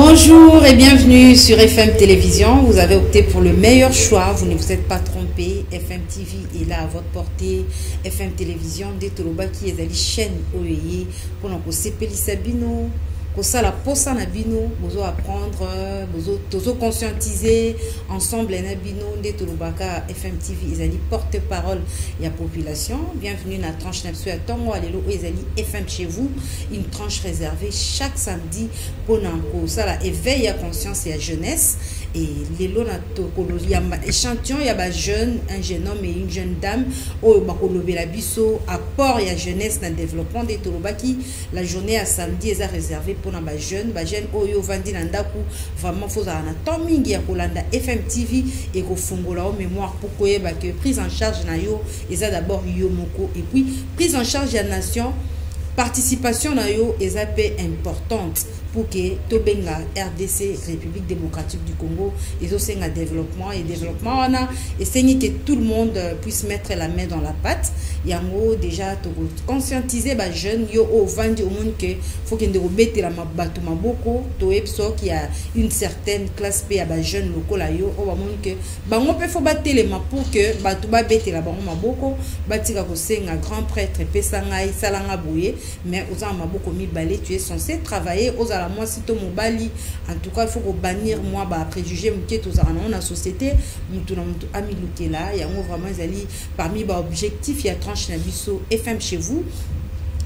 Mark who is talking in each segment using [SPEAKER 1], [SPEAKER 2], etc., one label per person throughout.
[SPEAKER 1] Bonjour et bienvenue sur FM Télévision. Vous avez opté pour le meilleur choix, vous ne vous êtes pas trompé. FM TV est là à votre portée. FM Télévision, dès Tolobaki, et chaîne OEI pour nous sepeli sabino. Pour ça, la posa nabino, vous apprendre, vous conscientiser ensemble les nabino de Tolobaka FM TV. Ils allaient porte-parole et la population. Bienvenue dans la tranche nabsu à Tongo Alelo. Ils allaient FM chez vous, une tranche réservée chaque samedi pour nous. Ça, la éveil à conscience et à jeunesse. Et les lots il y a un échantillon, il y a un jeune homme et une jeune dame au Bakolobiso, apport et à jeunesse dans le développement des Tolobaki. La journée à samedi est réservée pour les jeunes. Les jeunes Oyo Vandi Nandaku, vraiment, faut avoir un temps mingi à Kolanda FM TV et qu'au fongola au mémoire pour que prise en charge nayo, et ça d'abord Yomoko, et puis prise en charge de la nation. Participation nayo est importante pour que Tobenga RDC République démocratique du Congo et aussi un développement on a essayé que tout le monde puisse mettre la main dans la pâte. Il y a déjà conscientiser les jeunes yo au vandi au monde que faut qu'il ne rebête la mabatu maboko to epso qui a une certaine classe P à les jeunes locaux là yo au monde que ba on peut faut battre les mains pour que batu ba bête la ba maboko batika ko senga grand prêtre pesangai salanga bouye mais aux gens maboko mi balé tu es censé travailler aux à la moi si to mobali en tout cas il faut bannir moi ba préjugés mouké tous dans la société mutu na mutu amiluke là il y a vraiment zali parmi ba objectifs il y a tranche na biso FM chez vous.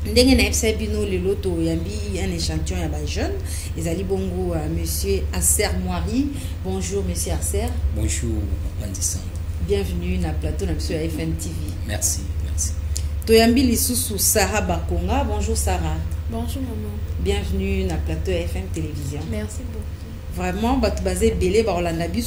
[SPEAKER 1] Ndenge na FCA bino le loto yambi un échantillon ya ba jeune ezali bongo monsieur Acer Moiri. Bonjour monsieur Acer.
[SPEAKER 2] Bonjour Pandissa.
[SPEAKER 1] Bienvenue na plateau na biso ya FM TV.
[SPEAKER 2] Merci.
[SPEAKER 1] Toyambi lisusu Sarah Bakonga. Bonjour Sarah.
[SPEAKER 3] Bonjour maman.
[SPEAKER 1] Bienvenue na plateau FM Télévision.
[SPEAKER 3] Merci beaucoup.
[SPEAKER 1] Vraiment,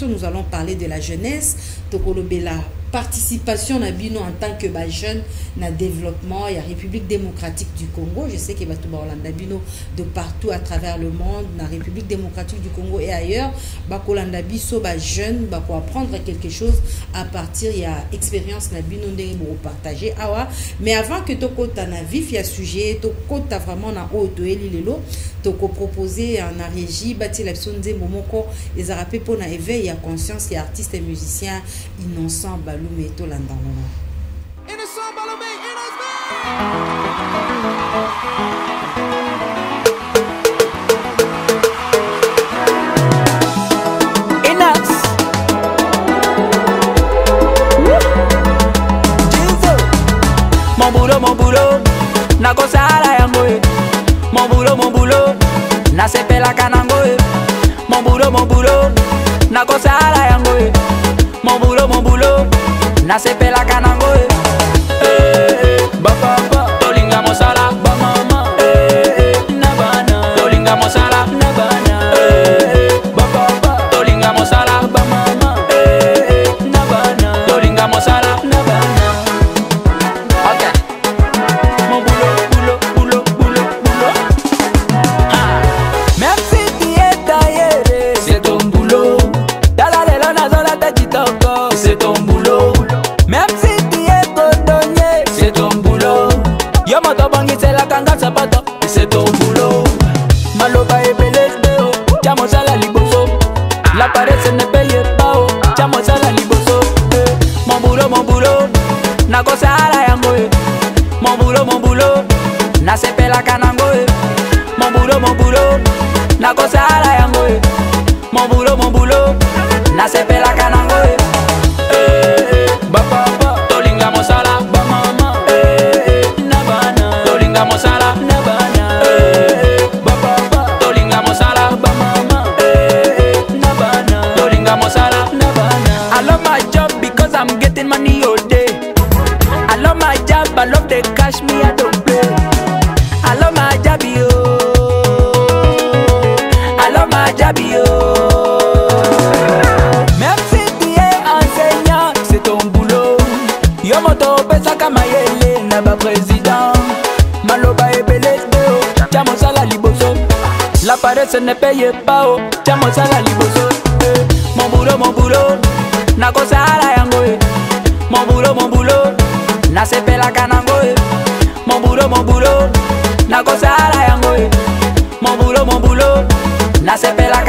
[SPEAKER 1] nous allons parler de la jeunesse, de la participation en tant que jeune dans le développement et la République démocratique du Congo. Je sais que de partout à travers le monde, dans la République démocratique du Congo et ailleurs, jeune apprendre quelque chose à partir de l'expérience pour partager. Mais avant que tu aies vif il y a sujet, tu as vraiment proposer en régie, bâtir la momoko les arapé pour na éveil à conscience et artistes et musiciens innocents Balume to landamona innocent Balume
[SPEAKER 4] mon boulot na kosala yango mon boulot na sepela kanango mon boulot na kosala yango mon boulot na sepela kanango papa tolinga mosala ba mama na bana tolinga mosala na bana papa tolinga mosala ba mama na bana tolinga mosala na bana. OK mon boulot même si tu es taillé c'est ton boulot dans la lelo na zona ta kitoko c'est ton boulot même si tu es cordonnier c'est ton boulot yo moto bangi c'est la kanga sapato c'est ton boulot maloba ebele deo chamo sala liboso la paresse ne paye pas chamo sala liboso mon boulot na kosala yango mon boulot na sepela kanango mon boulot na kosala yango mon boulot na sepela kanango papa tolinga mosala ba mama na bana tolinga mosala na bana papa tolinga mosala ba mama na bana tolinga mosala na bana. I love my job because I'm getting money all day. I love my job, I love the cash, me I don't play. I love my job, yo. I love my job, yo. Même si tu es enseignant, c'est ton boulot. Yo moto pesa kama yele na ba président. Maloba ebele deo, chamo sala liboso. La paresse ne paye pas, chamo sala liboso. Mon boulot, na kosala yango. Mon boulot, na sepela kanango. Mon boulot, na kosala yango. Mon boulot, na sepela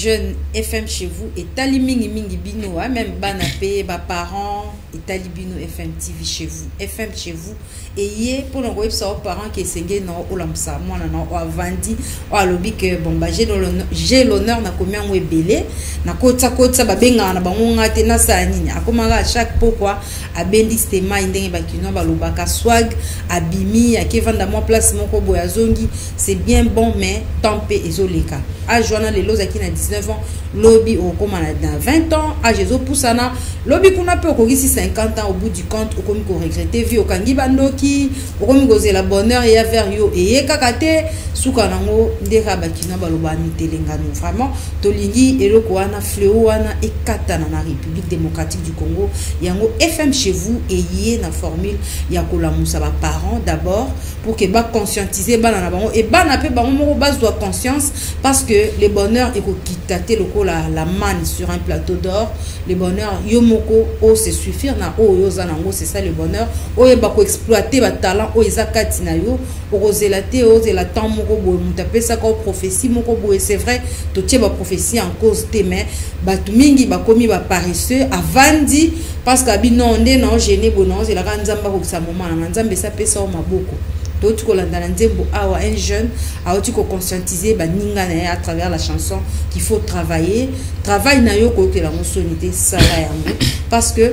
[SPEAKER 1] jeune FM chez vous et tali mingi bino même banapé ba parents et tali bino FM TV chez vous FM chez vous et yé pour nos website parents qui sengé non olamsa moi non o avandi o alobi que bon bah j'ai l'honneur na combien ou belé na kotsa ba benga na bangonga te na sanini akomanga à chaque pourquoi a bendi stema indenge ba kino ba lobaka swag abimi a kevanda moi place moko boya zongi c'est bien bon mais tempé ezoleka a joana les loza qui na 19 ans lobby au commande dans 20 ans à Jésus poussana lobby kuna pe ko 50 ans au bout du compte au comme ko regretter vie au kangi bandoki au comme goze la bonheur et affaire yo et kakate suka nango ndeka bakina baloba mitelenga no vraiment tolingi eloko wana fléau wana ekatana na République démocratique du Congo yango FM chez vous et yé na formule ya kolamusa ba parents d'abord pour que ba conscientiser bana na bango et bana pe bango moko bazwa conscience parce que le bonheur est ko kitate loko la manne sur un plateau d'or le bonheur yomoko o se suffire na o yozanango c'est ça le bonheur o e ba ko exploiter ba talent o ezakati na yo o rozelate o zela temps moko boye mutape ça ko prophétie moko boye c'est vrai to tie ba prophétie en cause te mais batu mingi ba komi ba paresseux avandi parce que bino nde na gêné bonon zela ka nzamba ko sa moment na nzambe sa pesa o maboko d'autres ko landana nzembo awa un jeune a aussi ko conscientiser ba ninga na à travers la chanson qu'il faut travailler travail na yo ko ke la monsonité sala yango parce que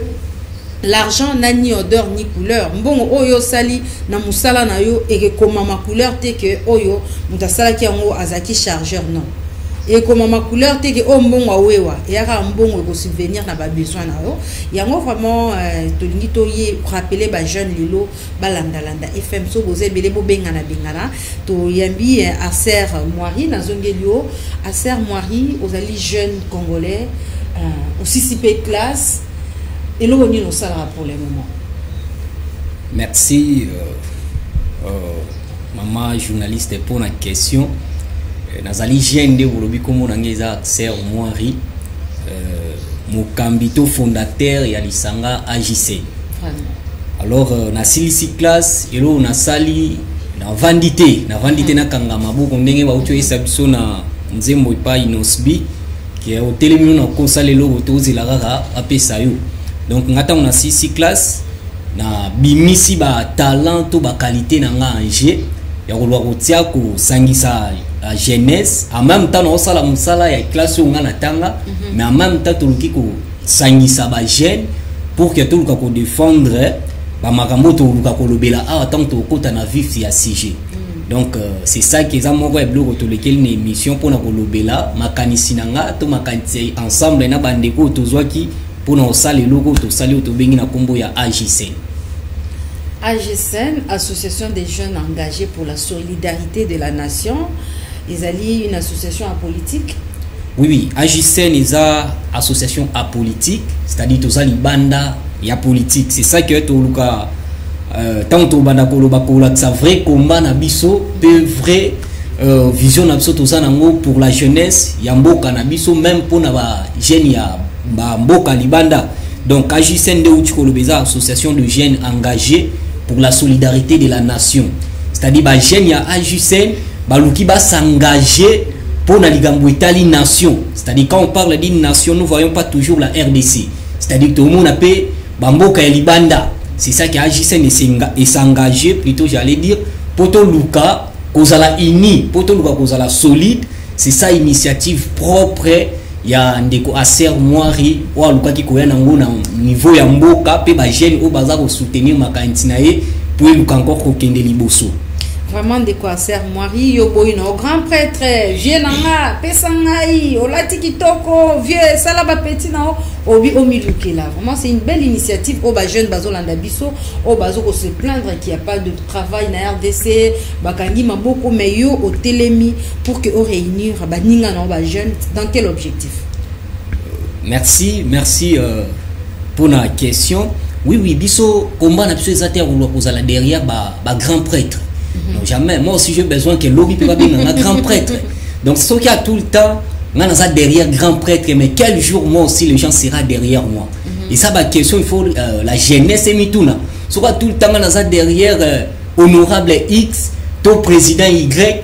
[SPEAKER 1] l'argent n'a ni odeur ni couleur mbongo oyo sali na musala na yo et comme ma couleur te que oyo mutasala ki yango azaki chargeur non et comme ma couleur te que o mbongo awewa et aka mbongo ko subvenir na ba besoin na yo yango vraiment to lingi to ye rappeler ba jeune lilo balanda FM so boze belé bo bengana to yambi Acer Moiri na zongelio Acer Moiri aux ali jeunes congolais aussi CP classe et là on y nous salera pour le moment.
[SPEAKER 2] Merci maman journaliste pour la question. Nazali jeune de Wolobi comme on a Acer Moiri mokambito fondateur ya lisanga AJC. Alors na silisi classe et là on a sali na vandité na kanga maboko ndenge ba uto esabiso na nzembo pa inosbi qui est au télémino na konsale lo otozi la rara apesa yo. Donc ngata on a silisi classe na bimisi ba talent to ba qualité na nga anje ya kolwa kotia ko sangisa la jeunesse en même temps on sala musala ya classe on na tanga mais en même temps tuluki ko sangisa ba jeune pour que tout ko défendre ba makambo to luka ko lobela a tant to kota na vif ya sujet. Donc c'est ça qui est ça moko eblo to lequel une émission pour na ko lobela makanisi nanga to makanisi ensemble na bandeko to zwaki pour na osala logo to sali to bengi na kombo ya AJC.
[SPEAKER 1] AJCN, Association des jeunes engagés pour la solidarité de la nation. Ils allient une association apolitique.
[SPEAKER 2] Oui, AJCN est une association apolitique, c'est-à-dire tous les banda ya politique. C'est ça que tout le cas tant au banda kolobakola ça vrai combat na biso, peu vrai vision na biso tous nango pour la jeunesse ya mboka na biso même pour na ba jeune ya ba mboka libanda. Donc AJCN de Uchikolobeza, association de jeunes engagés pour la solidarité de la nation. C'est-à-dire ba jeune ya AJCN baluki ba s'engager pour la Itali nation. C'est-à-dire quand on parle d'une nation, nous voyons pas toujours la RDC. C'est-à-dire que tout le monde a payé Bamboka et Libanda. C'est ça qui a agi et s'engager plutôt, j'allais dire, poto luka kozala ini, poto luka kozala solide. C'est ça initiative propre ya ndeko Acer Moiri ou luka ki koya nango na niveau ya mboka pe ba jeune o baza ko soutenir makantina e pour luka encore ko kende liboso.
[SPEAKER 1] Vraiment de quoi Acer Moiri yo boino grand prêtre vieux nanga pesangai olati kitoko vieux salaba petit na obi omilukela. Vraiment c'est une belle initiative au ba jeune bazolanda biso au bazo ko se plaindre qu'il y a pas de travail na RDC bakangi maboko mais yo au telemi pour que on réunir ba ninga na ba jeune dans quel objectif?
[SPEAKER 2] Merci pour la question. Oui biso combat na biso ezate ko kozala derrière ba grand prêtre. Non, jamais. Moi aussi, j'ai besoin que l'homme peut pas bien un grand prêtre. Donc, ce qui a tout le temps, on a derrière grand prêtre, mais quel jour moi aussi les gens seront derrière moi. Et ça, ma question, il faut la jeunesse et mitouna. Soit tout le temps, on a derrière honorable X, ton président Y,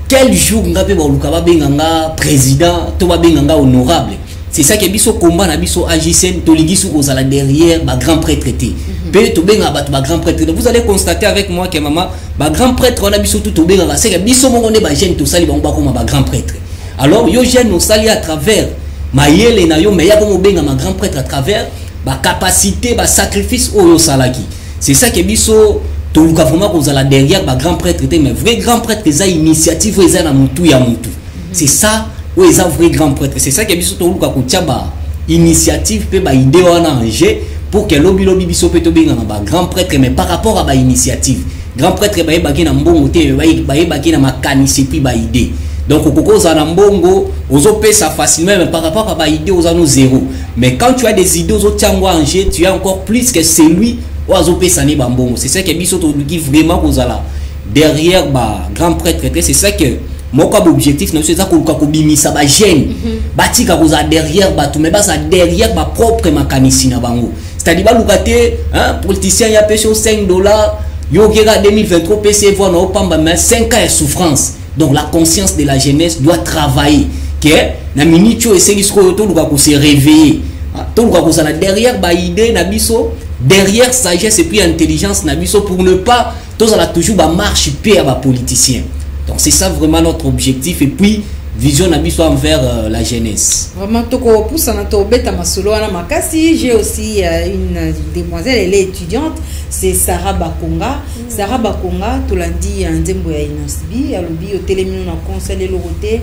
[SPEAKER 2] quel jour ngape ba luka benganga président to ba benganga honorable. C'est ça que biso combat na biso AJCN to ligisu ozala derrière ba grand prêtre té. Pe to benga ba grand prêtre. Vous allez constater avec moi que maman ba grand prêtre on a biso tout benga c'est que biso mo on est ba jeune to sali ba comme ba grand prêtre. Alors yo jeune no sali à travers mayele na yo mais ya comme benga ma grand prêtre à travers ba capacité ba sacrifice oyo salaki. C'est ça que biso to luka vraiment kozala derrière ba grand prêtre mais vrai grand prêtre eza initiative eza na mutu ya mutu. C'est ça où est un vrai grand prêtre. C'est ça qui est biso to luka kotia ba initiative pe ba idée wana en jeu pour que lobby biso pe to benga ba grand prêtre mais par rapport à ba initiative. Grand prêtre ba yebaki na mbongo te ba yebaki na makanisi pi ba idée. Donc okoko za na mbongo ozo pesa facilement mais par rapport à ba idée oza no zéro. Mais quand tu as des idées ozo tiangwa en jeu, tu as encore plus que celui ozo pesa ni ba mbongo. C'est ça que biso to luki vraiment kozala derrière ba grand prêtre. C'est ça que mon objectif c'est ça ko bimisa ba jeune batika koza derrière bato mais basa derrière ba propre makanisi na bango. C'est-à-dire ba lukate hein politicien ya pêché $5 yo gera 2023 PC voir na opamba mais 5 ans de souffrance. Donc la conscience de la jeunesse doit travailler que na minute et c'est ko to luka ko se réveiller to luka ko za derrière ba idée na biso derrière sagesse et puis intelligence na biso pour ne pas to za toujours ba marche paix à ba politicien. Donc c'est ça vraiment notre objectif et puis vision nabiso envers la jeunesse.
[SPEAKER 1] Vraiment toko poussa na to beta masolo na makasi. J'ai aussi une demoiselle, elle est étudiante, c'est Sarah Bakonga. Sarah Bakonga to landi nzembo ya Inasbi, alobi au télémino na conseiller loroté.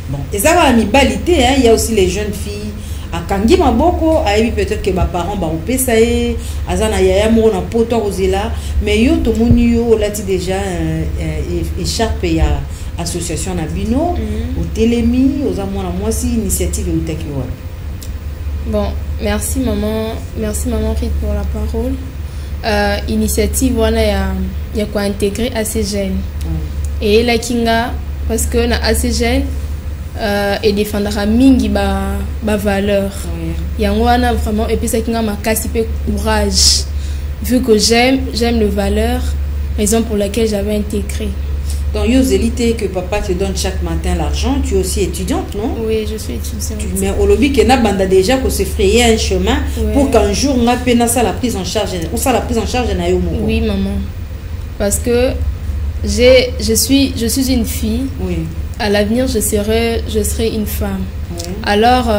[SPEAKER 1] Bon, et ça va mibalité hein, il y a aussi les jeunes filles à Kangi Maboko, ayebi peut-être que mes parents ba opesa e azana yaya mo na poto ozela mais yo to moni yo lati déjà écharpe ya association na bino au télémi aux amona moi si initiative utaki wa.
[SPEAKER 3] Bon, merci maman Rite pour la parole. Initiative voilà ya quoi intégrer assez jeunes. Et la kinga parce que na assez jeunes et défendra mingi ba valeur. Yango wana vraiment et puis ça kinga makasi pe courage. Vu que j'aime les valeurs, raison pour laquelle j'avais intégré.
[SPEAKER 1] Donc Yoselité que papa te donne chaque matin l'argent, tu es aussi étudiante, non?
[SPEAKER 3] Oui, je suis étudiante.
[SPEAKER 1] Mais au lobby que na banda déjà qu'on se frayer un chemin pour qu'un jour on a peine ça la prise en charge. Ou ça la prise en charge na yo moko.
[SPEAKER 3] Oui maman. Parce que je suis une fille. Oui. À l'avenir je serai une femme. Oui. Alors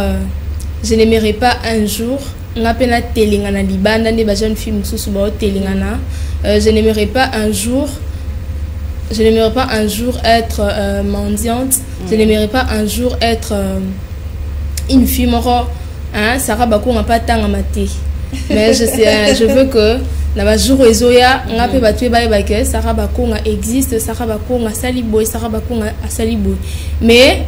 [SPEAKER 3] je n'aimerais pas un jour on appelle la telingana libanda ne ba jeune fille mususu ba telingana. Je n'aimerais pas un jour être mendiante. Je n'aimerais pas un jour être une fille moro hein Sarah Bako n'a pas tant à mater. Mais je veux que dans ma jour ezoya on appelle batue ba que Sarah Bako existe, Sarah Bako a saliboy, Sarah Bako a saliboy. Mais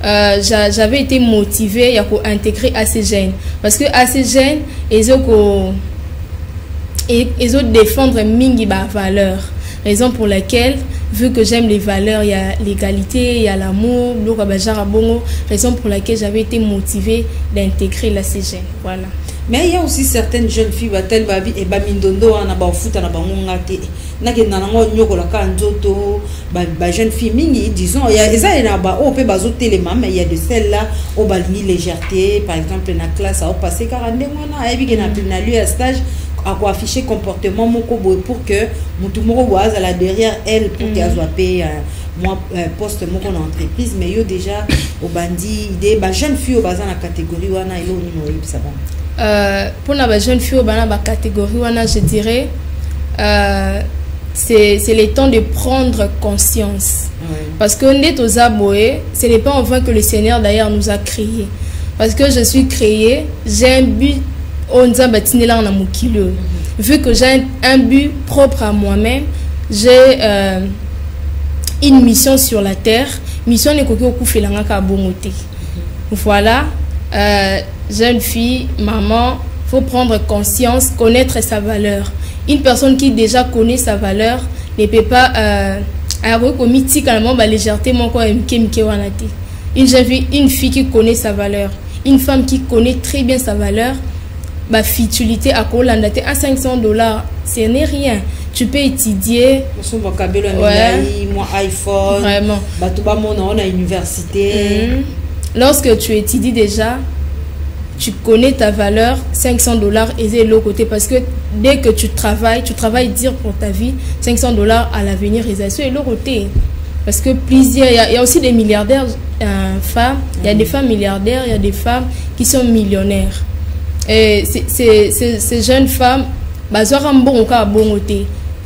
[SPEAKER 3] j'avais été motivée à intégrer assez jeunes parce que assez jeunes ils ont défendre mingi ba valeur, raison pour laquelle vu que j'aime les valeurs, il y a l'égalité, il y a l'amour, raison pour laquelle j'avais été motivée d'intégrer la CGN. Voilà.
[SPEAKER 1] Mais il y a aussi certaines jeunes filles batel babi et bamindondo na ba futa na bangonga te na ke na ngo nyoko la ka nzoto ba jeune fille mingi disons il y a eza na ba o pe bazo téléma mais il y a de celles-là au balni légèreté par exemple na classe au passer 42 mois na ebi na lui à stage à quoi afficher comportement moko pour que mutu moko wa à la derrière elle pour qu'elle soit payée moi poste moko en entreprise mais yo déjà au bandi idée ba jeune fille au bazan la catégorie wana ilo ni no ça va.
[SPEAKER 3] Pour la jeune fille, dans la catégorie, je dirais, c'est le temps de prendre conscience. Parce que on est aux aboyés, ce n'est pas en vain que le Seigneur d'ailleurs nous a créés. Parce que je suis créée, j'ai un but, vu que j'ai un but propre à moi-même, j'ai une mission sur la terre. Mission n'est qu'au voilà. Jeune fille, maman, faut prendre conscience, connaître sa valeur. Une personne qui déjà connaît sa valeur ne peut pas légèreté une jeune fille, une fille qui connaît sa valeur, une femme qui connaît très bien sa valeur, futilité à $500, ce n'est rien. tu peux étudier.
[SPEAKER 1] Moi, iPhone.
[SPEAKER 3] Vraiment.
[SPEAKER 1] On a université.
[SPEAKER 3] Lorsque tu étudies déjà, tu connais ta valeur, $500 et l'autre côté. Parce que dès que tu travailles dire pour ta vie, $500 à l'avenir et l'autre côté. Parce que plusieurs, il y a aussi des milliardaires femmes, il y a des femmes milliardaires, il y a des femmes qui sont millionnaires. Et ces jeunes femmes,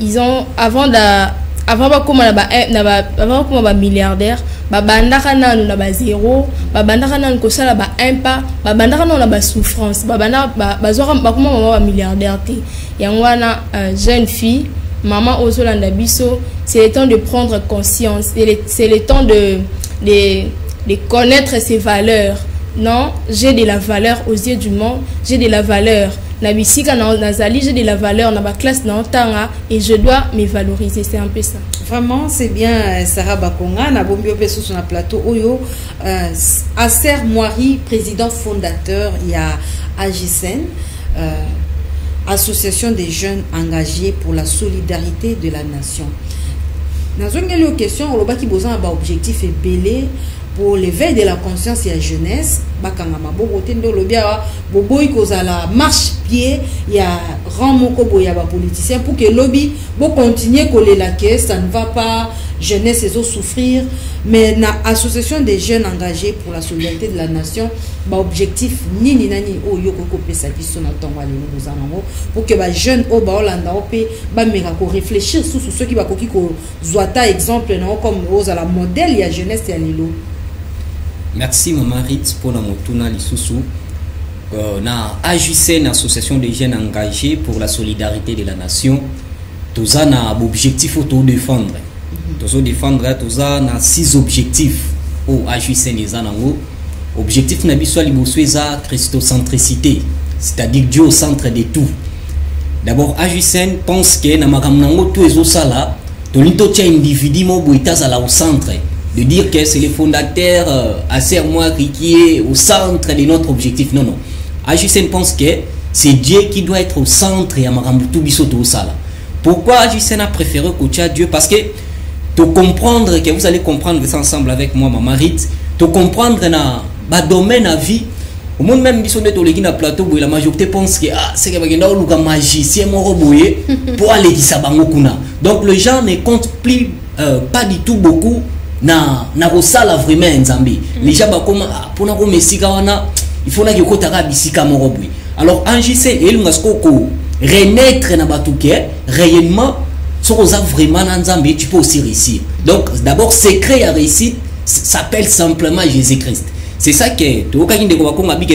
[SPEAKER 3] ils ont, avant comme milliardaire, babandaka nanu na ba zéro, babandaka nanu ko sala ba un pas, babandaka nanu na ba souffrance, bazora bakuma mama milliardaire te. Yangwana jeune fille, maman Ozolanda biso, c'est le temps de prendre conscience, c'est le temps de connaître ses valeurs. Non, j'ai de la valeur aux yeux du monde, j'ai de la valeur. Nabisika nazali, j'ai de la valeur dans ma classe tanga et je dois me valoriser, c'est un peu ça.
[SPEAKER 1] Vraiment, c'est bien Sarah Bakonga, na bombi opeso sur un plateau oyo Acer Moiri, président fondateur, il y a AJSEN, association des jeunes engagés pour la solidarité de la nation. Dans une question, on a besoin d'un objectif et belé pour l'éveil de la conscience et la jeunesse. Bakangama bogote ndo lobia boboy kozala marche pied il y a rang moko boya ba politicien pour que lobby bo continuer coller la caisse, ça ne va pas, jeunesse et autres souffrir, mais na association des jeunes engagés pour la solidarité de la nation ba objectif nini nani o yoko ko pesa biso na tonga le ngozango pour que ba jeune o ba olanda opé ba meka ko réfléchir sur ceux qui ba koki ko zwata exemple na comme oza la modèle ya jeunesse ya lilo.
[SPEAKER 2] Merci Maman Ritz pour la motuna lisusu. Na AJSEN, association des jeunes engagés pour la solidarité de la nation. Tous na objectif auto défendre. Tous défendre tous na 6 objectifs au AJSEN les anango. Objectif na biso liboso eza christocentricité, c'est-à-dire Dieu au centre de tout. D'abord AJSEN pense que na makamnango tout ezo sala, to lito tia individu mo boita sala au centre. De dire que c'est le fondateur Acer Moiri qui est au centre de notre objectif. Non, non. AJSEN pense que c'est Dieu qui doit être au centre et à Marambutu Bisoto Osala. Pourquoi AJSEN a préféré coacher Dieu? Parce que pour comprendre, que vous allez comprendre ça ensemble avec moi, Maman Ritz, pour comprendre dans le domaine à vie, au monde même Bisoto na plateau, la majorité pense que c'est que magicien pour aller qui sabango kuna. Donc les gens ne comptent plus pas du tout beaucoup. Na rosala vraiment nzambe les gens bakoma pona ko mesika wana il faut na yokota bisika morobui. Alors AJSEN et lungasko ko renaître na batuke réellement soza vraiment na nzambe, tu peux aussi réussir. Donc d'abord secret à réussite s'appelle simplement Jésus-Christ. C'est ça que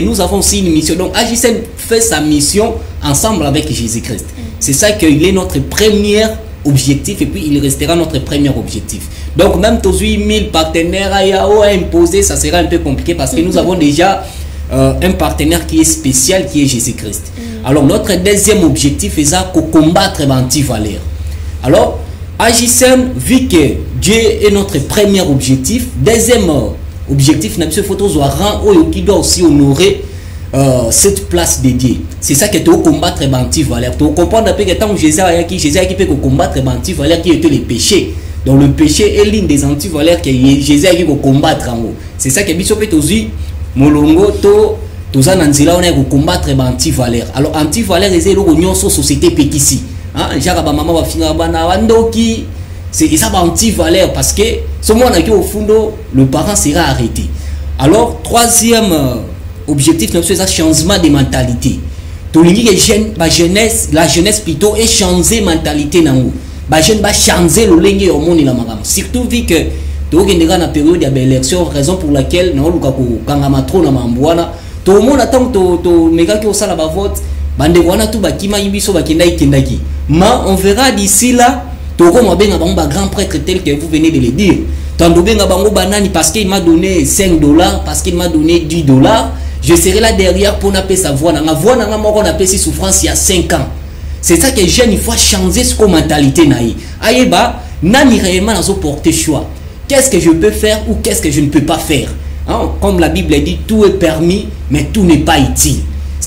[SPEAKER 2] nous avons aussi une mission. Donc AJSEN fait sa mission ensemble avec Jésus-Christ. C'est ça qu'il est notre première objectif et puis il restera notre premier objectif. Donc même tous 8000 partenaires à imposer, ça sera un peu compliqué parce que nous avons déjà un partenaire qui est spécial, qui est Jésus-Christ. Alors notre deuxième objectif est ça, combattre l'anti-valeur. Alors AJSEN, vu que Dieu est notre premier objectif, deuxième objectif, notre photo qui doit aussi honorer cette place dédiée. C'est ça que tu combattre l'anti-valeur. Tu comprends que tant que Jésus qui peut combattre l'anti-valeur qui était le péché. Donc le péché est l'une des anti-valeurs que Jésus a combattre en haut. C'est ça que Bishop est aussi molongo to za nanzila on a combattre l'anti-valeur. Alors anti-valeur est l'union sur société pétissi. Hein, jaka ba maman ba finga bana wandoki, c'est ça ba anti-valeur parce que ce moment là au fond le parent sera arrêté. Alors troisième objectif c'est un changement de mentalité. Tout le jeunesse, la jeunesse plutôt est changer mentalité nango. Ba jeune ba changer le lenge au monde la magam. Surtout vu que to gendera na période ya élection, raison pour laquelle na luka ko kangama trop na mambwana. To le monde attend to mega ki osala ba vote, bande wana tu ba kima yibiso ba kindaki kindaki. Mais on verra d'ici là to ko mabenga ba grand prêtre tel que vous venez de le dire. Tando benga bango banani parce qu'il m'a donné $5, parce qu'il m'a donné $10. Je serai là derrière pour n'appeler sa voix. N'a voix n'a mort on appelle ses souffrances il y a 5 ans. C'est ça que jeune il faut changer ce mentalité naïe. Aïeba nani réellement dans porter choix. Qu'est-ce que je peux faire ou qu'est-ce que je ne peux pas faire? Hein? Comme la Bible dit, tout est permis, mais tout n'est pas utile.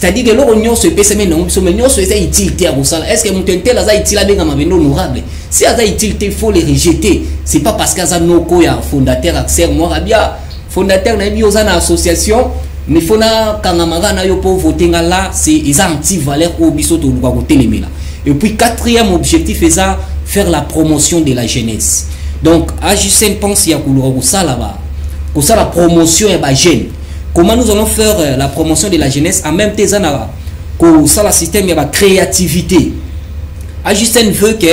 [SPEAKER 2] c'est-à-dire que l'on se peut se mettre non mais non c'est utilité à ça est-ce que mon tel a utile avec ma vendo honorable si a utilité faut les rejeter c'est pas parce qu'à noko ya fondateur accès moi bien fondateur na bi ozana association mais faut na kangamara na yo pour voter là c'est ils anti valeur au biso to luka ko telemela et puis quatrième objectif c'est ça faire la promotion de la jeunesse donc AJCN pense ya ko ça là-bas pour ça la promotion et ba jeune. Comment nous allons faire la promotion de la jeunesse en même temps que ça le système de la créativité. AJCN veut que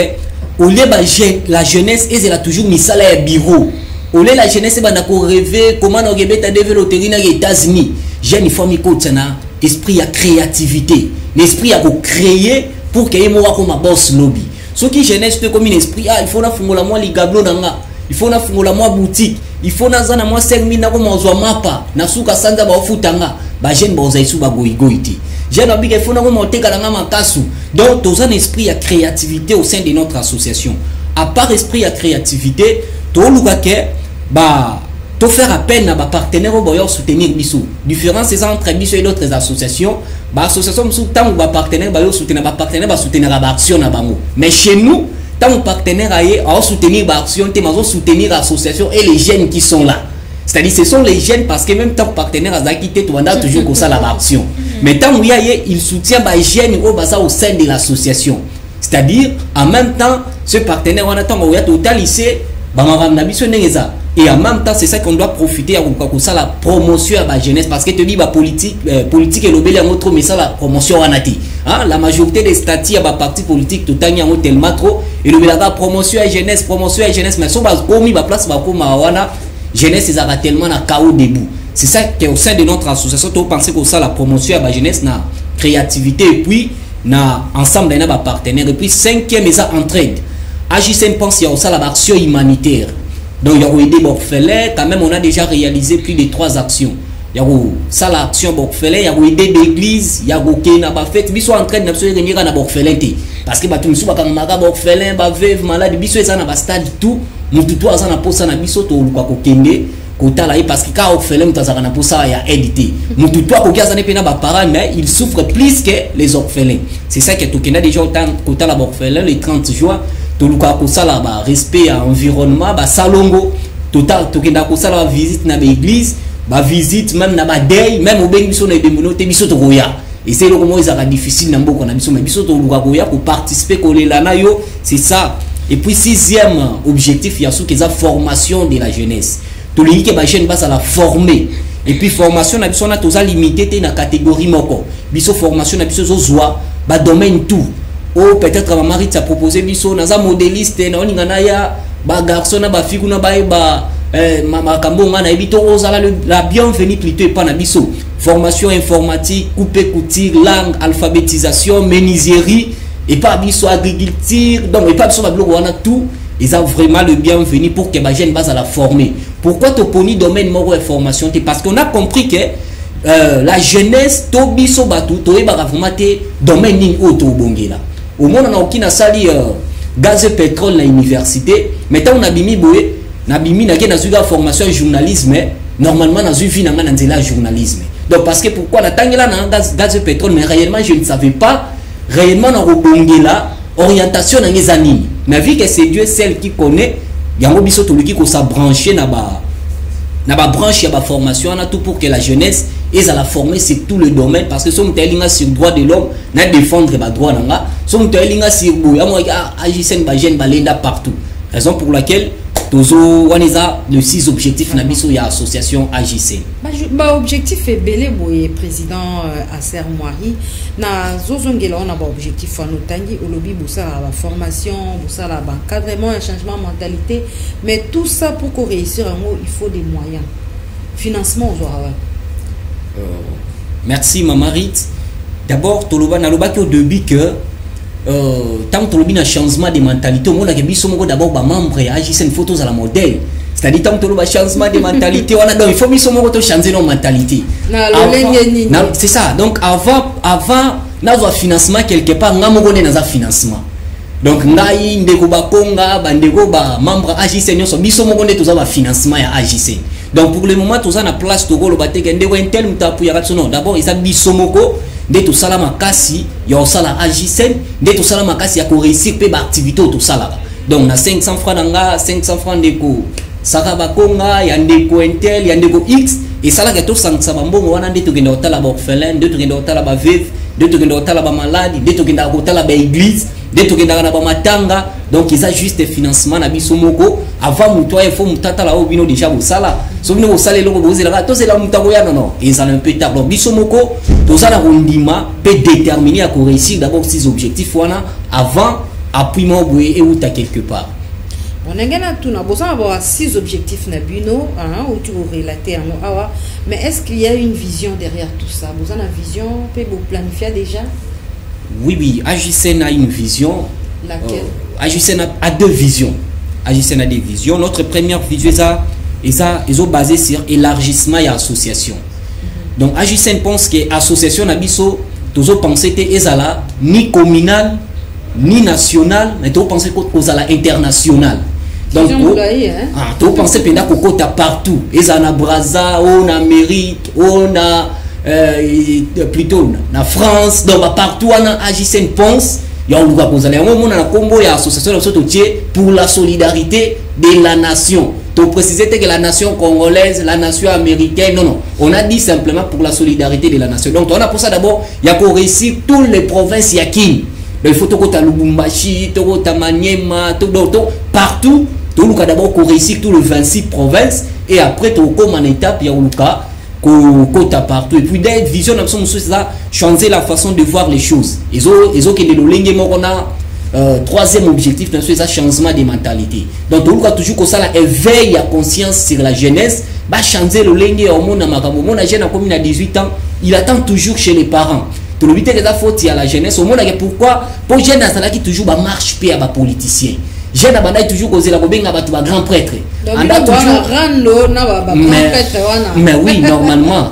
[SPEAKER 2] la jeunesse elle a toujours mis ça là bureau. Au lieu la jeunesse elle a rêvé comment on va développer les États-Unis. Jeune il faut mi kotsana esprit à créativité, l'esprit à créer pour que y ait comme boss lobby. Ce qui jeunesse peut comme un esprit il faut na fungola moi les gablo nanga. Il faut na fungola moi boutique. Il faut na zana moi 5000 na ko mozwa mapa na suka sanza ba ofutanga ba jeune ba ozaisu ba goigoiti jeune abi il faut na ko moteka na makasu donc tous un esprit à créativité au sein de notre association à part esprit à créativité to luka ke ba to faire appel à ba partenaires au boyo soutenir biso différence c'est entre biso et d'autres associations ba association sous tant ba partenaire ba yo soutenir ba partenaire ba soutenir ba action na bango mais chez nous tant que partenaire à soutenir l'action, soutenir l'association et les jeunes qui sont là. C'est-à-dire ce sont les jeunes parce que même tant que partenaire à quitté, tu vas toujours comme ça l'action. Mais tant qu'il y a, il soutient les jeunes au sein de l'association. C'est-à-dire en même temps, ce partenaire on attend au total lycée, et en même temps c'est ça qu'on doit profiter à ça la promotion à la jeunesse parce que tu dis politique et l'obéli en autre mais ça la promotion en ati la majorité des statuts à parti politique tout temps en tellement trop et le la promotion à jeunesse mais so ba komi ba place ba koma wana jeunesse ils a tellement na chaos debout c'est ça que au sein de notre association tu penser que ça la promotion à la jeunesse na créativité et puis na ensemble na ba partenaire et puis cinquième ils a entraide AJCN pense il y a aussi la action humanitaire. Donc il y a eu des orphelins, quand même on a déjà réalisé plus de 3 actions. Il y a eu ça l'action orphelin, il y a eu des églises, il y a eu qui n'a pas fait, ils sont en train de se réunir à orphelin parce que bah tout le monde quand maga orphelin, bah veuve malade, ils sont dans stade tout, nous tout ça na posa na biso to luka ko kende ko tala parce que quand orphelin mutazaka na posa ya édité. Nous tout ko kia sana pena ba parents mais ils souffrent plus que les orphelins. C'est ça que to kenda déjà autant ko tala orphelin le 30 juin. Toluka kosala ba respect à environnement ba salongo total tokenda kosala ba visite na ba église ba visite même na ba deuil même au bengi biso na bemono te biso to roya et c'est le comment ils a difficile na mboko na biso mais biso to luka koya pour participer kolela na yo c'est ça et puis sixième objectif il y a ce qu'ils a formation de la jeunesse toliki ke ba jeune bas à la former et puis formation na biso na toza limité te na catégorie moko biso formation na biso zozwa ba domaine tout. Oh peut-être ma mari t'a proposé biso naza modéliste na oningana ya ba garçon na ba fille na ba mama kambonga na ebito ozala la bienvenue plutôt pas na biso formation informatique couper couture langue alphabétisation menuiserie et pas biso agriculture donc et pas biso ba bloc on a tout ils ont vraiment le bienvenu pour que ba jeune base à la former pourquoi to poni domaine moko de formation parce qu'on a compris que la jeunesse to biso batu to e ba vraiment te domaine ni auto bongela au monde on a aucun sali gaz et pétrole à l'université mais tant on a bimi boé na bimi na kena zuga formation journalisme normalement na zuvi na ngana nzela journalisme donc parce que pourquoi la tangela na gaz et pétrole mais réellement je ne savais pas réellement na robongela orientation na ngezanini mais vu que c'est Dieu celle qui connaît yango biso to luki ko sa brancher na ba branche ya ba formation na tout pour que la jeunesse et à la former c'est tout le domaine parce que sommes telinga sur droit de l'homme na défendre ba droit nanga sommes telinga sur boya moi AJCN ba jeune balenda partout raison pour laquelle tozo waniza le 6 objectifs na biso ya association AJCN
[SPEAKER 1] ba objectif est belé boye président Acer Moari na zozongela on a ba objectif en otangi olobi bosa la formation bosa la encadrement un changement de mentalité mais tout ça pour qu'on réussir il faut des moyens financement aux
[SPEAKER 2] merci Mamarit. D'abord toloba na loba au début que tant tolobi na changement de mentalité au monde que biso moko d'abord ba membre ya AJCN photos à la modèle c'est-à-dire tant toloba changement de mentalité on a donc il faut biso moko to changer nos mentalité c'est ça donc avant nazo financement quelque part ngamoko ne naza financement donc ngai ndeko bakonga bandeko ba membre AJCN so biso moko ne toza ba financement ya AJCN. Donc pour le moment, tous en a place de rôle batté que ndeko intel mutapu ya non. D'abord, ils a bisomoko nde to sala makasi ya osala agisen nde to sala makasi ya ko réussir pe ba activité to sala. Donc na 500 francs nanga 500 francs ndeko saka bakonga ya ndeko intel ya ndeko x et sala ke to sangsa bambongo wana nde to genda otala ba orphelin nde to genda otala ba veuve nde to genda otala ba malade nde to genda otala ba église nde to genda na ba matanga. Donc ils a juste financement na biso moko avant muto il faut mutata la obino déjà bo sala so bino bo sala longo bo zela to c'est la mutango ya non ils ont un peu tard. Donc biso moko to sala rondima peut déterminer à ko réussir d'abord ces objectifs wana avant appuiement boye et ou ta quelque part.
[SPEAKER 1] On a gagné tout, on a avoir 6 objectifs nabino, où tu relater à moi. Mais est-ce qu'il y a une vision derrière tout ça? Vous avez une vision, peut vous planifier déjà?
[SPEAKER 2] Oui, AJCN a une vision.
[SPEAKER 1] Laquelle?
[SPEAKER 2] AJCN a deux visions. AJCN a des visions. Notre première vision est basée sur élargissement et association. Donc AJCN pense que l'association Nabiso, tous pensez que ezala ni communal ni national, mais tous pensez que ezala international. Donc tous pensez que kokota partout. Ezana Brazza, on a Amérique, on a plutôt na France, donc partout on a AJCN pense. Il y a un combo et association pour la solidarité de la nation. Tu préciser que la nation congolaise, la nation américaine, non, on a dit simplement pour la solidarité de la nation. Donc on a pour ça d'abord, il y a qu'on réussit toutes les provinces yakin. Il faut que tu Lubumbashi, tu Maniema, partout. Tu as d'abord qu'on réussit tous les 26 provinces et après tu as comme en étape, il y a Kota partout. Et puis des visions ça changer la façon de voir les choses. Ils ont que on a troisième objectif c'est ça changement de mentalité. Donc on a toujours que ça éveille la conscience sur la jeunesse, va changer le lingue au monde mon jeune comme à 18 ans, il attend toujours chez les parents. Tout le but est la faute à la jeunesse au monde pourquoi pour jeune ça qui toujours marche pas à politicien. Jeune abandai toujours causer la bobenga ba grand prêtre. Mais oui, normalement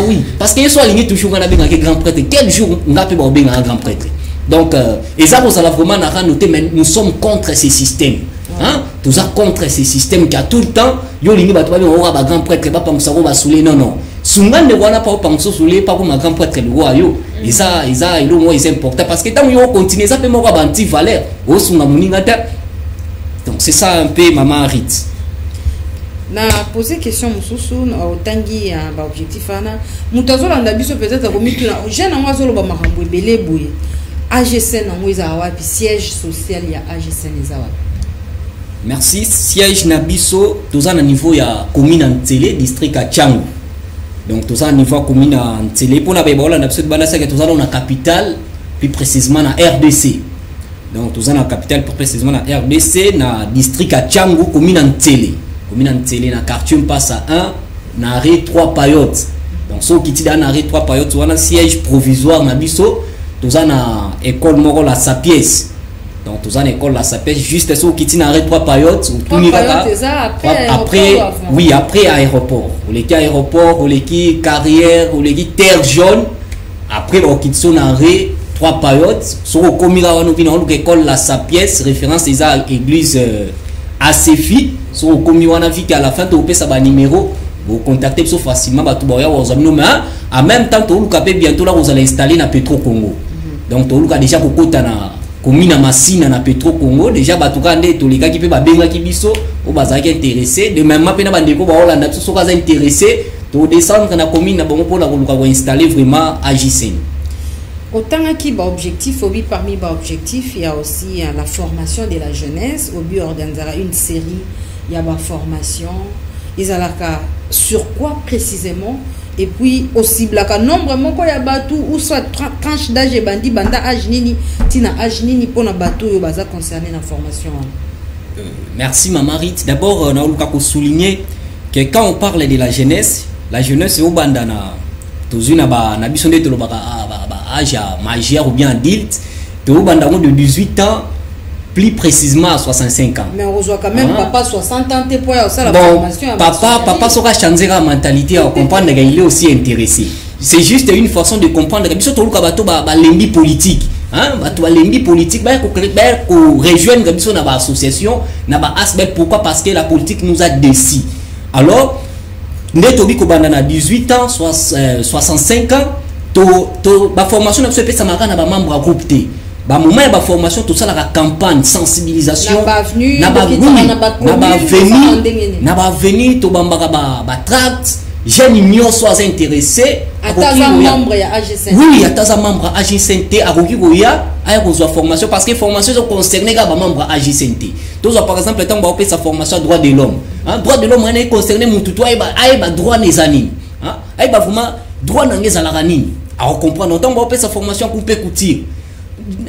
[SPEAKER 2] oui. Parce que soit aligné toujours on a bien grand prêtre. Quel jour on a pu bobenga un grand prêtre. Donc et ça vous allez vraiment noter mais nous sommes contre ces systèmes. Hein? Tout ça contre ces systèmes qui a tout le temps yo lingi ba to ba grand prêtre ba penser ba souler non. Sungan ne wana pas penser souler pas comme un grand prêtre le roi yo. Et ça il est important parce que tant yo continuer ça peut mo ba anti valeur. O sunga muninga ta. Donc c'est ça un peu maman Rit.
[SPEAKER 1] Na poser question mususu au tangi ya ba objectif ana mutazo landa biso peut-être ko mituna jeune en wazolo ba makambo ebele boye AGCN en wiza wapi siège social ya AGCN ezawa.
[SPEAKER 2] Merci. Siège nabiso tous à niveau ya commune Ntélé district à Tchangu. Donc tous à niveau commune Ntélé pour na ba bola na biso bana ça que tous à na capitale plus précisément na RDC. Donc tous en capitale pour précisément la RDC na district à Tchangu commune Ntélé na quartier passe à 1 na arrêt 3 payotes. Donc ceux qui dans arrêt 3 payotes on a siège provisoire na biso tous en école moro la Sapiès. Donc tous en école la Sapiès juste ceux qui dans arrêt 3 payotes après oui après aéroport ou les aéroport ou les carrière ou les terre jaune après on quitte son arrêt 3 payotes sur le comité de l'école la Sapiès référence des églises ACFI sur le comité de à la fin de ça va numéro vous contactez facilement en même temps tout le bientôt là vous allez installer na Petro Congo. Donc tout le déjà beaucoup na commune Massina na Petro Congo déjà batukande tous les gars qui peut benga ki biso au bazaki intéressé de même pena bandeko ba Hollande so kaza intéressé to descendre na commune na bongo pour la ko installer vraiment AJCN.
[SPEAKER 1] Autant qu'il y a objectif, parmi les objectifs, il y a aussi la formation de la jeunesse. Au but organisera une série, il y a la formation. Ils ont sur quoi précisément? Et puis aussi, le nombre de bateaux ou soit tranche d'âge et bandi, banda âge nini, tina âge nini pour na bateau yo baza concerné la formation.
[SPEAKER 2] Merci Maman Rit. D'abord, on a souligner que quand on parle de la jeunesse c'est au bandana. Tous une na biso de tolo baka âge majeur ou bien adulte de 18 ans plus précisément à 65 ans.
[SPEAKER 1] Mais on voit quand même papa 60 ans pour ça la
[SPEAKER 2] bon,
[SPEAKER 1] formation.
[SPEAKER 2] Papa sera changer la mentalité à comprendre qu'il est aussi intéressé. C'est juste une façon de comprendre que biso tolo ka bato ba lembi politique. Hein bato ba lembi politique ba ko rejoindre biso na ba association na ba asbel pourquoi parce que la politique nous a décis. Alors Ndetobi Kobanda na 18 ans, 65 ans, ba formation na pesa makana ba membre à groupe T ba moment ya ba formation tout ça la campagne sensibilisation na ba venir to bambaka ba tract jeune union soit intéressé
[SPEAKER 1] ataza membre ya AG5
[SPEAKER 2] oui ataza membre AG5 akoki koya aya kozwa formation parce que formation so concerné ka ba membre AG5 tozo par exemple tant ba opesa formation droit de l'homme droit de l'homme on est concerné mutu to ay ba droit les anines ay ba vraiment droit nangeza la ranini a comprendre tant ba opesa formation couper couture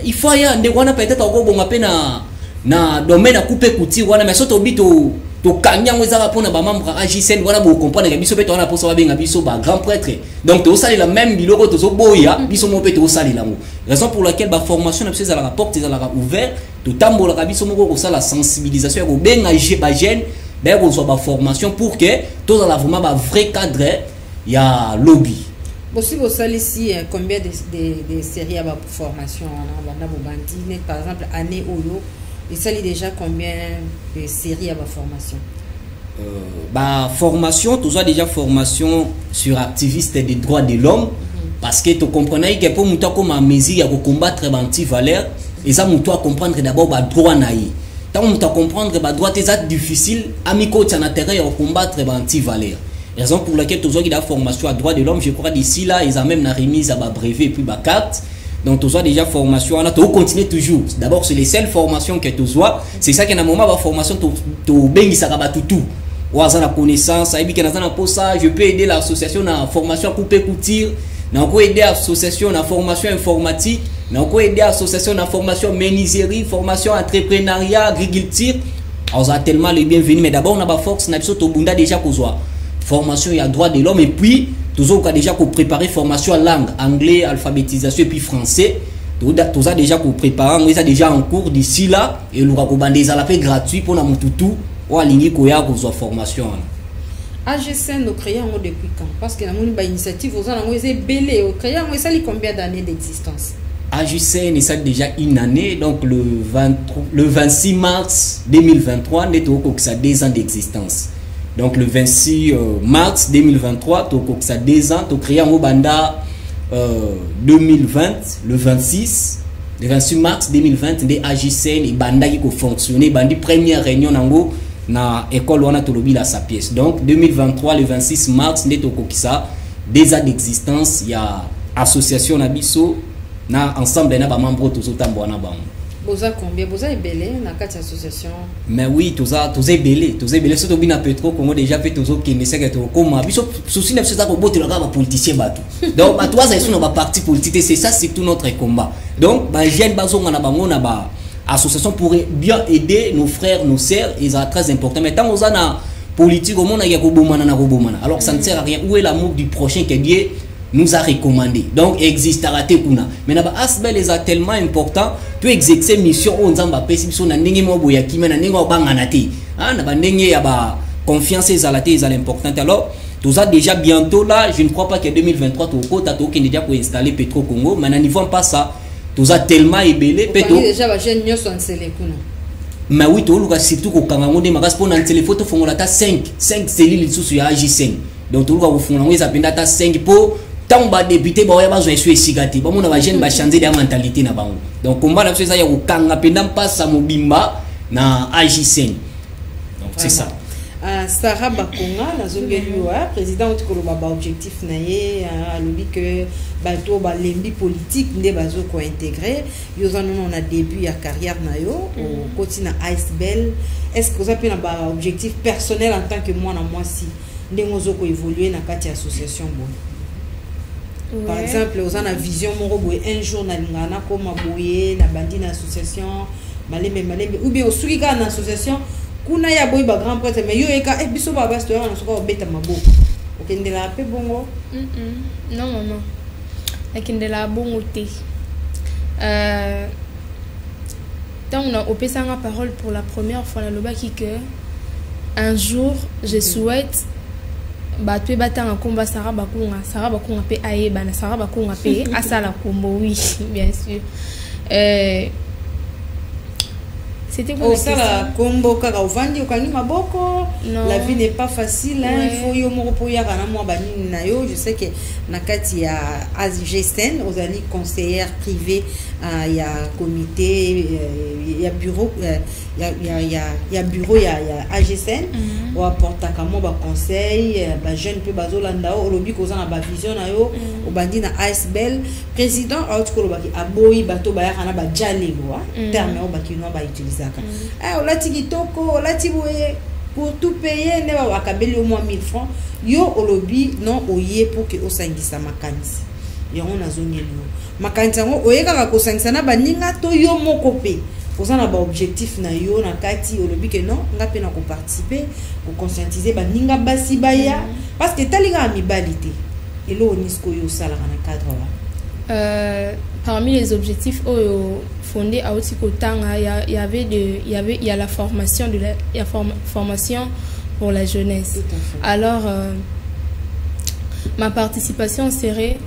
[SPEAKER 2] il faut ya ndekwana peut-être okobonga pe na domaine à couper couture wana mais soto bito to kanyango ezaka pona ba membre AG5 wana bo comprendre que biso pe to wana posa ba benga biso ba grand prêtre donc to sali la même biloko to so boya biso mo pe to sali la mo raison pour laquelle ba formation na biso la porte ezala ouvert to tambola ka biso moko ko sala sensibilisation ko benga ba jeune ba ko so ba formation pour que to la vraiment ba vrai cadre ya lobby.
[SPEAKER 1] Aussi vous savez ici combien de séries à la formation par exemple année Oyo et ça lit déjà combien de séries à la formation
[SPEAKER 2] formation tout ça déjà formation sur activiste des droits de l'homme parce que tu comprenais que pour muta comme à mesure à combattre anti valeur et ça muta comprendre d'abord ba droit naï tant muta comprendre ba droit c'est difficile amico tu en terrain à combattre anti valeur. Raison pour laquelle tous qui la formation à droit de l'homme, je crois d'ici là, ils ont même la remise à ma brevet et puis ma carte. Donc tous déjà formation, on a continuer toujours. D'abord c'est les seules formations que tous c'est ça qu'à un moment la formation tu bengi ça va tout. Ou à la connaissance, ça veut dire pour ça, je peux aider l'association à formation à couper couture, on peut aider l'association à formation informatique, on peut aider l'association à formation menuiserie, formation entrepreneuriat, agriculture. On a tellement les bienvenus, mais d'abord on a pas force, on a besoin de déjà qu'on formation et à droit de l'homme et puis toujours qu'on a déjà préparé formation à langue anglais alphabétisation et puis français tout ça déjà qu'on prépare on est déjà en cours d'ici là et nous avons des appels gratuits pour nous tout ou aligner koya pour soit formation
[SPEAKER 1] AG5 nous créons depuis quand parce que nous avons une initiative aux gens ont belé au créer on ça combien d'années d'existence
[SPEAKER 2] AG5 ça déjà une année donc le 26 mars 2023 nous ça 2 ans d'existence. Donc le 26 mars 2023, ça a 2 ans, tu as créé un Obanda 2020, le 26 mars 2020, des AG5 et Banda qui ont fonctionné, Bandi première réunion dans l'école où on a tout la sa pièce. Donc 2023, le 26 mars, ça 2 ans d'existence, il y a association Nabiso, na ensemble na ba membre tous autant bona ba.
[SPEAKER 1] Boza combien boza ebelé na quatre association
[SPEAKER 2] mais oui tous ebelé surtout bina petro Congo déjà fait tous qui ne sait que comme biso souci na ça ko bote la ba politicien batou donc ba toi ça sont ba parti politique c'est ça c'est tout notre combat donc ba jeune bazonga na bango na ba association pour bien aider nos frères nos sœurs et ça très important mais tant oza na politique au monde ya ko bomana na ko bomana alors ça ne sert à rien où est l'amour du prochain que Dieu nous a recommandé donc existera te kuna mais na ba asbel les a tellement important peut exercer mission on nzamba pesi biso na ndenge mo boya kimena ndenge obangana te na ba ndenge ya ba confiance ezalate ezala important alors tout ça déjà bientôt là je ne crois pas que 2023 to kota to ki déjà pour installer Petro Congo mais na niveau pas ça tout ça tellement ébélé
[SPEAKER 1] peut-être déjà ba jeune nyoso nsele kuna
[SPEAKER 2] mais oui to luka surtout ko kanga ngode makas pona téléphone to fongola ta 5 cellules sous ya AG5 donc to luka ko fongola ngeza pinda ta 5 pour tant ba député ba ya bazwa esu esigati ba mona ba jeune ba changer de mentalité na bango donc combat na ça ya ko kanga penda mpasa mobimba na AG5 donc c'est ça
[SPEAKER 1] Sarah Bakonga na zongeliwa président utikoloba ba objectif na ye alobi que bato ba lembi politique nde bazo ko intégrer yo zanono na début ya carrière na yo au continent Icebel est-ce que vous avez un objectif personnel en tant que moi si ndengozo ko évoluer na kati association bon. Ouais. Par exemple, vous avez une vision, un jour, na comme aboye, na bandi na association, maleme, ou bien au Suiga na association, kuna ya boy ba grand prêtre, mais yo eka, biso ba bas, tu as un soir bête à ma boue. Ok, de la paix, bongo?
[SPEAKER 3] Non, maman. Avec de la bonne thé. Tant on a opé ça ma parole pour la première fois, la loba qui que un jour, je souhaite. Batwe batanga combat Sarah Bakonga pe aeba na Sarah Bakonga pe asala kombo oui bien sûr c'est C'était quoi la question?
[SPEAKER 1] Ça combo kaka ovandi okangi maboko. La vie n'est pas facile, hein. Il faut yo moko po ya kana mo bani na yo. Je sais que nakati ya AGSN, aux alliés conseillère privée, il y a comité, il y a bureau, il y a bureau, il y a AGSN. On apporte à kamo ba conseil, ba jeune peu bazolanda o lobi koza na ba vision na yo, o bandi na ASBL président autre ba ki aboyi bato ba ya kana ba jalego, terme o ba ki no ba utiliser. Ah, on l'a dit kitoko, on l'a dit pour tout payer, ne va akabeli au moins 1000 francs. Yo au lobby non oye pour que osangisa makanisi. Yo on a zone yo. Makanisa ngo oye kaka ko sangisa na baninga to yo moko pe. Posana ba objectif na yo na kati au lobby que non, nga pe na ko participer, ko conscientiser baninga basi baya parce que talinga amibalité. Et là on isko yo sala na cadre là.
[SPEAKER 3] Parmi les objectifs fondés à Otikotanga, il y a la formation formation pour la jeunesse. Alors ma participation serait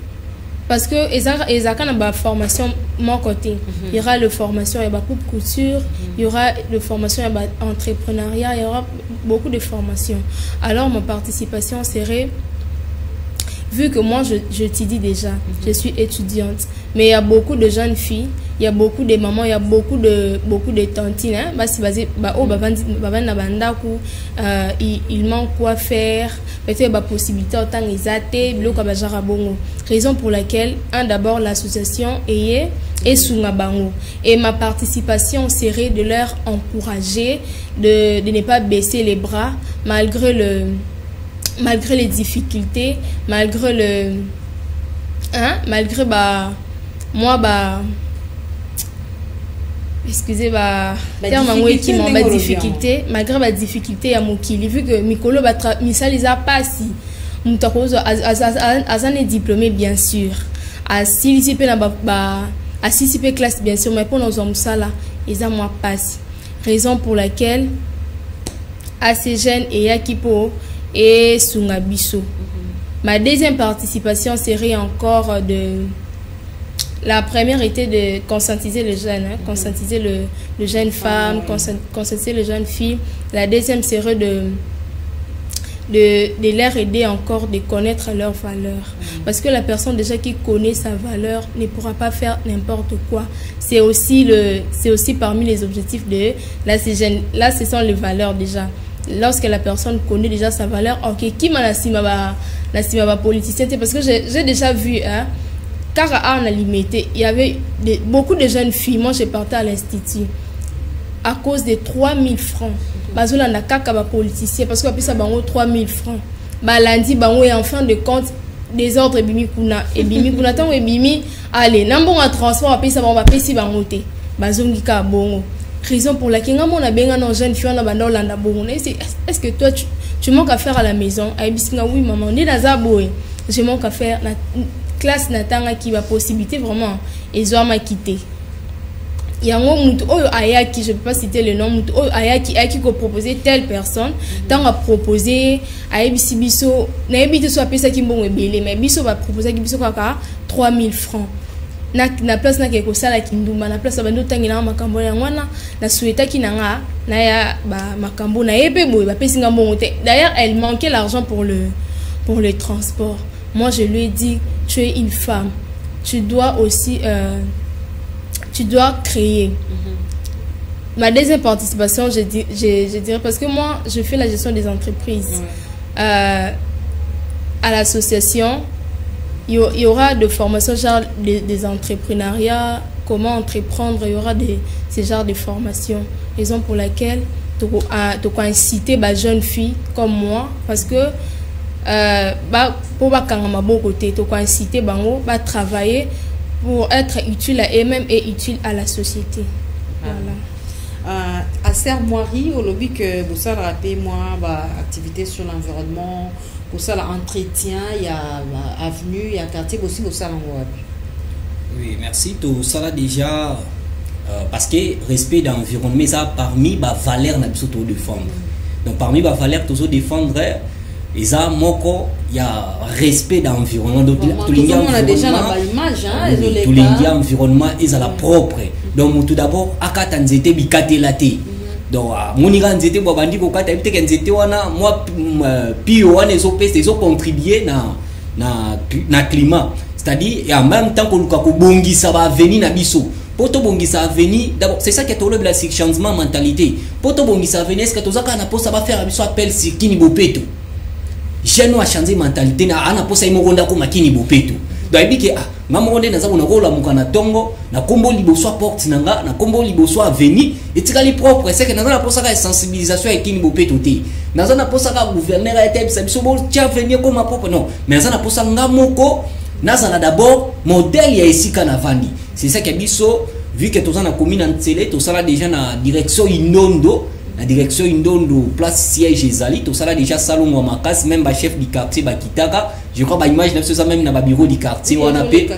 [SPEAKER 3] parce que ezaka na ba formation mon côté. Il y aura la formation, il y a beaucoup de couture, il y aura la formation, il y a entrepreneuriat, il y aura beaucoup de formations. Alors ma participation serait, vu que moi j'étudie déjà, je suis étudiante, mais il y a beaucoup de jeunes filles, il y a beaucoup de mamans, il y a beaucoup de tantines, hein, il manque quoi faire, peut-être la possibilité autant exaté, raison pour laquelle d'abord l'association est Sungabango, et ma participation serait de leur encourager de ne pas baisser les bras malgré les difficultés, malgré excusez difficulté, malgré la difficulté à mokili, vu que Mikolo misalisa pas si mutakozo azane diplômé bien sûr, assisiper classe bien sûr, mais pour nos hommes ça là, ils ont moi passe. Raison pour laquelle assez jeunes et Yakipo et Sungabiso. Ma deuxième participation serait encore la première était de conscientiser les jeunes, hein, conscientiser les jeunes femmes, conscientiser les jeunes filles. La deuxième serait de leur aider encore de connaître leurs valeurs. Parce que la personne déjà qui connaît sa valeur ne pourra pas faire n'importe quoi. C'est aussi parmi les objectifs de là, ce sont les valeurs déjà. Lorsque la personne connaît déjà sa valeur, ok, qui m'a la politicien, parce que j'ai déjà vu, hein, car on a limité, il y avait beaucoup de jeunes filles, moi j'ai parti à l'institut, à cause de 3000 francs. Bazola na kaka ba politicien, parce que ça bango 3000 francs. Ba lundi bango et en fin de compte, des ordres et bimi kuna tango et bimi, allez, n'ambon à transport, après ça va payer si bango te. Bazongi ka bongo. Raison pour laquelle on a bien un jeune fille est-ce que toi tu manques à faire à la maison? Oui maman, on est dans un boy. Je manque à faire la classe natanga qui va possibilité vraiment et zo ma quitter. Il y a un mutu oyo ayaki, je peux pas citer le nom, mutu oyo ayaki ko proposer telle personne, tant à proposer ayebisi biso na yebite so apesa ki mbongo ebele, mais biso va proposer ki biso kaka 3000 francs. Na place na ke ko sala kindumba na place bando tangina makambo ya ngwana na souhaita ki nanga na ya ba makambo na yebe boy ba pesinga mbongo te. D'ailleurs elle manquait l'argent pour le transport. Moi je lui ai dit, tu es une femme, tu dois aussi tu dois créer. Ma deuxième participation, je dirais, parce que moi je fais la gestion des entreprises. À l'association, il y aura de formations genre des entrepreneuriats, comment entreprendre, il y aura ces genres de formations. Raison pour laquelle tu dois inciter les jeunes filles comme moi, parce que pour tu dois inciter à travailler pour être utile à eux-mêmes et utile à la société. Voilà.
[SPEAKER 1] À Serre-Moirie, au lobby que vous savez rappeler moi activité sur l'environnement. Pour ça, l'entretien, il y a avenue, il y a quartier aussi pour ça.
[SPEAKER 2] Oui, merci. Tout ça déjà, parce que respect d'environnement, ça parmi les valeurs que nous défendre. Donc parmi les valeurs que nous défendre, il y a respect d'environnement. Donc tout le monde a déjà l'image, tout l'environnement est à la propre. donc tout d'abord akata nzete bikate laté donc monika nzete bo bandi ko kata biteke nzete wana moi pio wana ezo contribuer na climat, c'est-à-dire et en même temps que luka ko bongisa ba venir na biso poto bongisa venir d'abord c'est ça qui est tout le changement mentalité poto bongisa venir est-ce que tozaka na posa ba faire biso appel sikini bopeto jeune a changer mentalité na ana posa imokonda ko makini bopeto donc biki mamonde naza bona rola mukana tongo na kombo liboso porte nanga na kombo liboso venir etikali propre c'est que naza na posa ka sensibilisation ekini bopeto te naza na posa ka gouverneur a été biso bo tia venir comme propre non mais naza na posa ngamoko naza na d'abord modèle ya esika na vandi c'est ça que biso vu que toza na commune Ntsele to sala déjà na direction Indondo la direction Indondo place siège ezali to sala déjà salon wa makasi même ba chef du quartier ba kitaka je crois ba image na ça même na ba bureau du quartier wana pe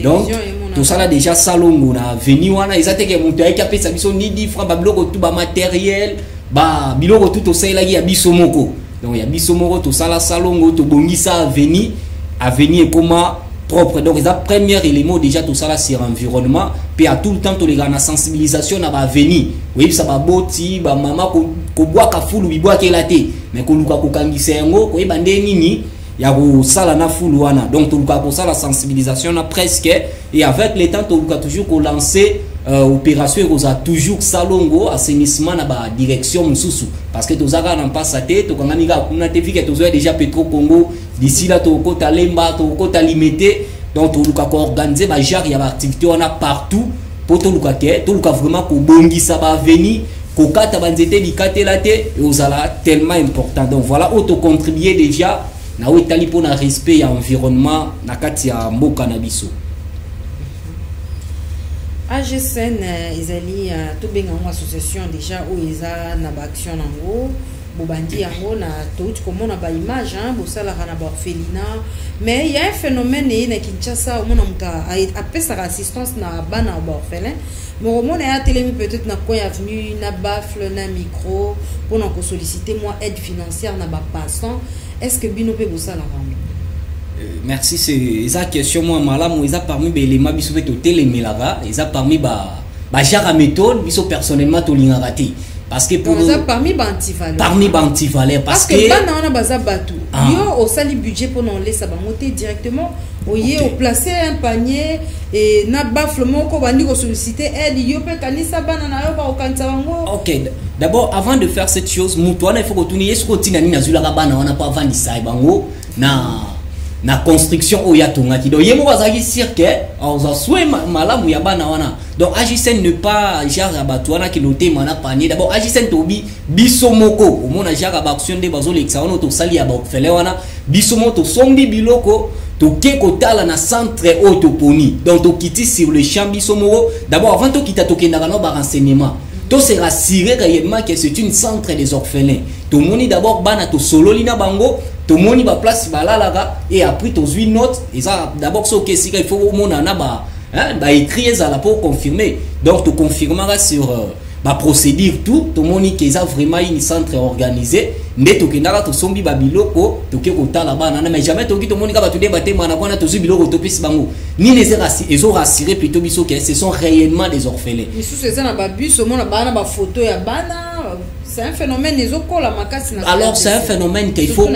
[SPEAKER 2] donc to sala déjà salon na avenue wana ezate ke monto ayika pesa biso ni 10 francs ba biloko tout ba matériel ba biloko tout to sala ya biso moko donc ya biso moko to sala salon to bongisa avenir comment propre donc c'est le premier élément déjà tout ça là sur environnement puis à tout le temps tout les gars na sensibilisation na ba venir oui ça ba boti ba mama ko bois ka fulu bi bois kelate mais ko luka ko kangisa yango ko ba nini ya ko sala na fulu wana donc tout luka ko sala sensibilisation na presque et avec le temps tout luka toujours ko lancer opération ko za toujours salongo assainissement na ba direction mususu parce que tozaka na passa te to kangani ga kuna te vike tozo déjà Petro Congo d'ici là to kota lemba to kota limité donc to luka ko organiser ba genre ya ba activité on a partout pour to luka ke to luka vraiment ko bongisa ba venir ko kata banzete bikate la te et ozala tellement important donc voilà auto contribuer déjà na wetali pour na respect ya environnement na kati ya mboka na biso.
[SPEAKER 1] AGSN ezali to benga une association déjà où eza na ba action nango bobandi yango na tout comme na ba image bo sala na ba orphelinat mais il y a un phénomène na Kinshasa où on a apesa assistance na bana ba orphelin mais au monde a télé peut-être na quoi avenue na bafle na micro pour na solliciter moi aide financière na ba passant est-ce que bino pe bo sala
[SPEAKER 2] merci c'est ça question moi malamu eza parmi ba éléments biso pe to télémélaga eza parmi ba genre méthode biso personnellement to lingaka te parce que pour
[SPEAKER 1] parmi ba
[SPEAKER 2] antivaleur parce que
[SPEAKER 1] bana on a baza batu yo au sali budget pour non laisser ba monter directement oye au placer un panier et na bafle moko bandi ko solliciter aide yo pe kanisa bana na yo ba okanisa bango.
[SPEAKER 2] OK d'abord avant de faire cette chose mutu wana il faut que tu nies ko tina ni nazula ka bana wana pa vandisa bango na construction oya tongaki donc yemo bazaki cirque on a souhait malamu ya bana wana donc AGSN ne pas genre abatu wana ki noté mana panier d'abord AGSN tobi biso moko au mona genre action de bazo lexa wana to sali ya ba fele wana biso moto sombi biloko to ke kotala na centre autoponi donc to kiti sur le champ biso moko d'abord avant to kita to kendaka no ba renseignement to se rassurer réellement que c'est une centre des orphelins to moni d'abord bana to solo lina bango to moni ba place balalaga et après to zui note et ça d'abord so que si il faut au mona na ba écrire ça là pour confirmer donc to confirmera sur ba procédure tout to moni que ça vraiment une centre organisé nde to kendaka to sombi ba biloko to ke kotala bana na mais jamais to ki to moni ka ba to débattre mana kona to zui biloko to pesi bango ni les rassurer plutôt biso que ce sont réellement des orphelins
[SPEAKER 1] biso c'est ça na ba bus au mona bana ba photo ya bana. C'est un phénomène
[SPEAKER 2] alors c'est un phénomène qu'il faut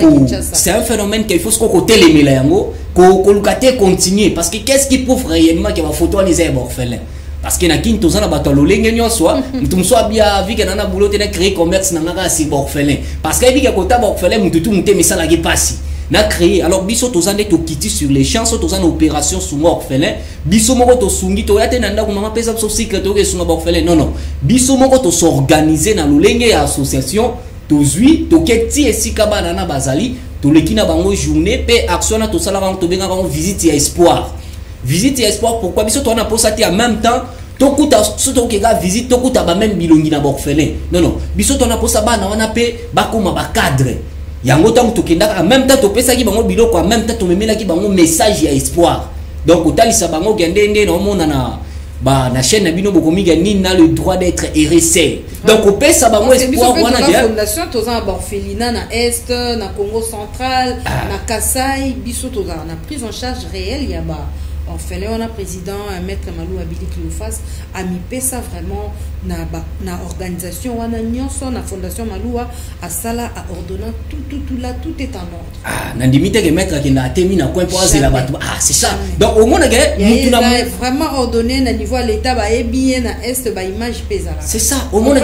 [SPEAKER 2] qu'on télémela yango ko lukate continuer parce que qu'est-ce qui prouve réellement que ma photo les est orphelin parce que na kinto za na bato lolenge nyonso mutumso abia vika na boulot na créer commerce na ngaka si orphelin parce que vika kota orphelin mututu mute misala ki pasi na créer alors biso tozande to kiti sur les champs tozande opération sous orphelin biso moko to sungi to yate na ndako mama pesa so secret to ke sunga orphelin non biso moko to s'organiser na lolenge ya association to zui to keti esika bana na bazali to lekina bango journée pe action na to sala bango to benga bango visite ya espoir pourquoi biso to na posati en même temps to kuta soto ke ga visite to kuta ba même bilongi na orphelin non biso to na posa bana wana pe bakoma ba cadre yango tant to kenda en même temps to pesa ki bango biloko en même temps to memela ki bango message ya espoir donc otalisa bango gende na mona na chaîne na bino bokomi gani na le droit d'être RSC donc o pesa bango espoir wana
[SPEAKER 1] dia fondation toza ba orphelinat na est na Congo central na Kasai biso toza na prise en charge réelle ya ba orphelin on a président maître Malou Abili Cléophas a mis pesa vraiment na organisation on a nyonso na fondation Maloua à sala à ordonnant tout là tout est en ordre.
[SPEAKER 2] Ah na limite que maître qui na temi na coin pour la bateau. Ah c'est ça. Donc au moins
[SPEAKER 1] il a vraiment ordonné na niveau l'état ba bien na est ba image pesa.
[SPEAKER 2] C'est ça. Au moins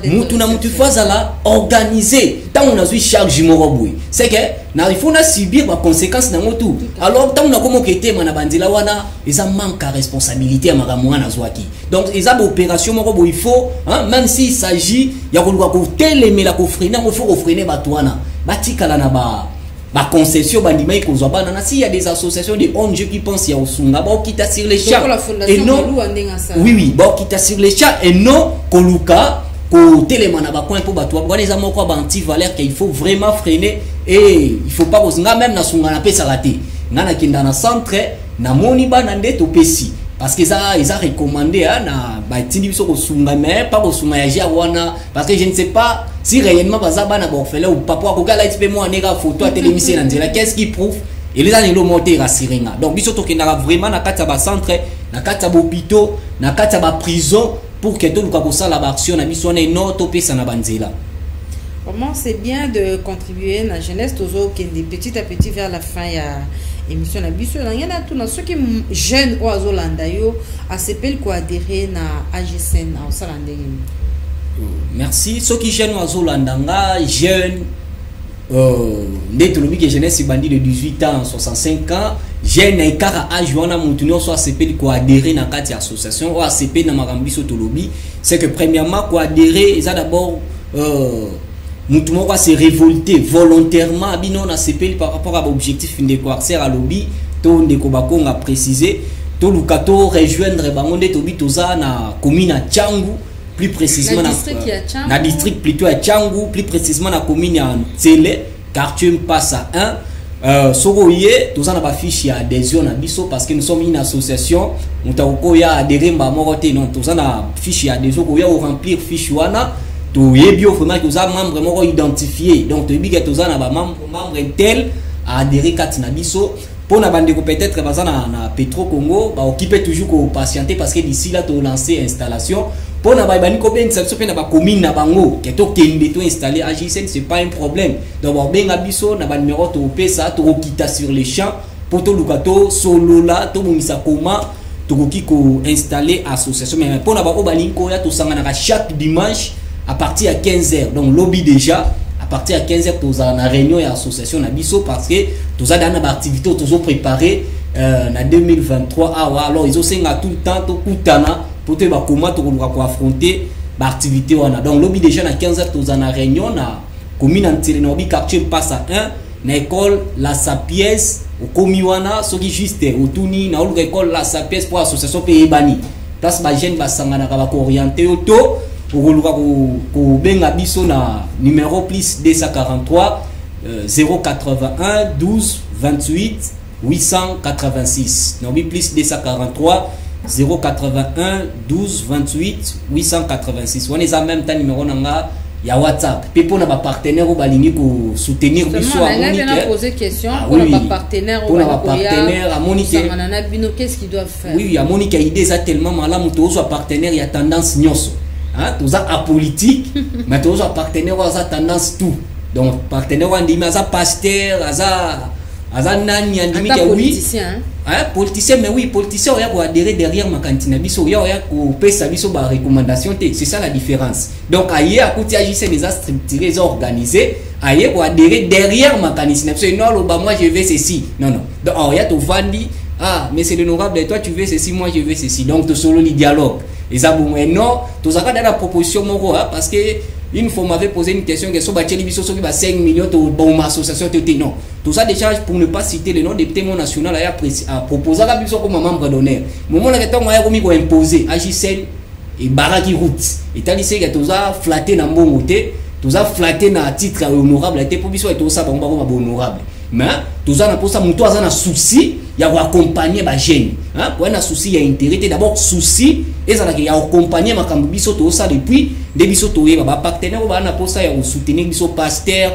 [SPEAKER 2] mutuna mutu fazala organisé tant on a vu chaque jimoroboui. C'est que na il faut na subir ba conséquences na motu. Alors tant on a comme que mana bandila wana ils ont manque à responsabilité à makamwa na zwaki. Donc ils ont opération morobo il faut même s'il s'agit ya ko ko telemela ko freiner ko faut freiner batwana. Batikala na ba concession bandima ikozwa bana na si il y a des associations de ONG qui pensent ya osunga ba okita sur les champs et non oui ba okita sur les champs et non koluka ko telemana ba coin pour batwa ba les amoko ba anti valeur qu'il faut vraiment freiner et il faut pas osunga même na sunga na pesa raté ngana kinda na centre na moni bana ndeto pesi parce que ça ils a recommandé na ba tindi biso ko sunga mais pas ko sunga ya jawana parce que je ne sais pas si réellement bazaba na borfele ou papa ko gala itpe mo aneka photo à télévision nzela qu'est-ce qui prouve et les années lo monter à sirenga donc biso to kinda vraiment na kata ba centre na kata ba hôpital na kata ba prison pour que tout le ko sala ba action na biso na no to pesa na banzela.
[SPEAKER 1] Vraiment c'est bien de contribuer à la jeunesse toujours qui est petit à petit vers la fin ya émission na biso na yana tout na ceux qui jeunes ou azolanda yo a s'appelle quoi adhérer na AGSN na osalande.
[SPEAKER 2] Merci ceux qui jeunes ou azolanda nga jeune ndetolobi que jeunesse bandi de 18 ans 65 ans jeune na ikara âge wana mutu nyonso a s'appelle quoi adhérer na kati association ou a s'appelle na makambiso tolobi c'est que premièrement quoi adhérer ça d'abord mutu moko se révolter volontairement bino na CPL par rapport à l'objectif de Quartier à lobby to ndeko bakonga préciser to lukato rejoindre bango nde tobi toza na commune à Tchangu plus précisément na district plutôt à Tchangu plus précisément na commune à Tsele quartier Mpassa 1 soroye toza na ba fiche ya adhésion na biso parce que nous sommes une association mutako ya adhérer mba moko te non toza na fiche ya adhésion ko ya remplir fiche wana to yebio vraiment que ça membre moko identifié donc to yebi que toza na ba membre tel a adhérer kat na biso pour na bande ko peut-être bazana na Petro Congo ba occuper toujours ko patienter parce que d'ici là to lancer installation pour na ba bani ko ben ça pe na ba commune na bango que to kende to installer AGSN c'est pas un problème donc ba benga biso na ba numéro to pesa to kita sur les champs pour to lukato solo là to mumisa comment to ko installer association mais pour na ba obalinko ya to sangana chaque dimanche à partir à 15h donc lobby déjà à partir à 15h tous en réunion et association na biso parce que tous a dans activité tous ont préparé na 2023 alors ils ont senga tout le temps to kutana pour te ba comment to ko affronter ba activité wana donc lobby déjà na 15h tous en réunion na commune antile na bi quartier passe à 1 na école la Sapiens au komiwana so qui juste autouni na école la Sapiens pour association pe bani place ba jeune ba sangana ka ba ko orienter auto ko benga biso na numéro plus 243 081 12 28 886 non plus 243 081 12 28 886 on est en même temps numéro nanga ya WhatsApp pe pour na ba partenaire ou balingi ko soutenir biso
[SPEAKER 1] à Monique on a posé question pour na ba partenaire ou
[SPEAKER 2] à Monique
[SPEAKER 1] qu'est-ce qu'ils doivent faire
[SPEAKER 2] oui à Monique idée ça tellement malamu to zo partenaire ya tendance nyonso tous a apolitique mais tous a partenaire à tendance tout donc partenaire on dit mais ça pasteur aza nani andimi que oui politicien mais oui politicien on y a pour adhérer derrière ma cantine biso on y a pour pesa biso ba recommandation c'est ça la différence donc ailleurs à côté agissent les structurés organisés ailleurs pour adhérer derrière ma cantine non bah moi je veux ceci non donc on y a tout vandi mais c'est l'honorable et toi tu veux ceci moi je veux ceci donc tout solo le dialogue et ça bon mais non tous a dans la proposition moko parce que une fois m'avait posé une question que so ba tcheli biso so ki ba 5 millions to bon association non tout ça déjà pour ne pas citer le nom député national a proposé à biso comme membre d'honneur moment là que ton a komi ko imposer AGSN et baraki route et tali c'est que tous a flatté na mbongo te tous a flatté na titre honorable été pour biso et tout ça ba honorable mais tous a na pour ça muto aza na souci ya ko accompagner ba jeune pour un souci ya intérêt d'abord souci et ça ya accompagner makambo biso to ça depuis de biso to yeba ba partenaire ba na pour ça ya soutenir biso pasteur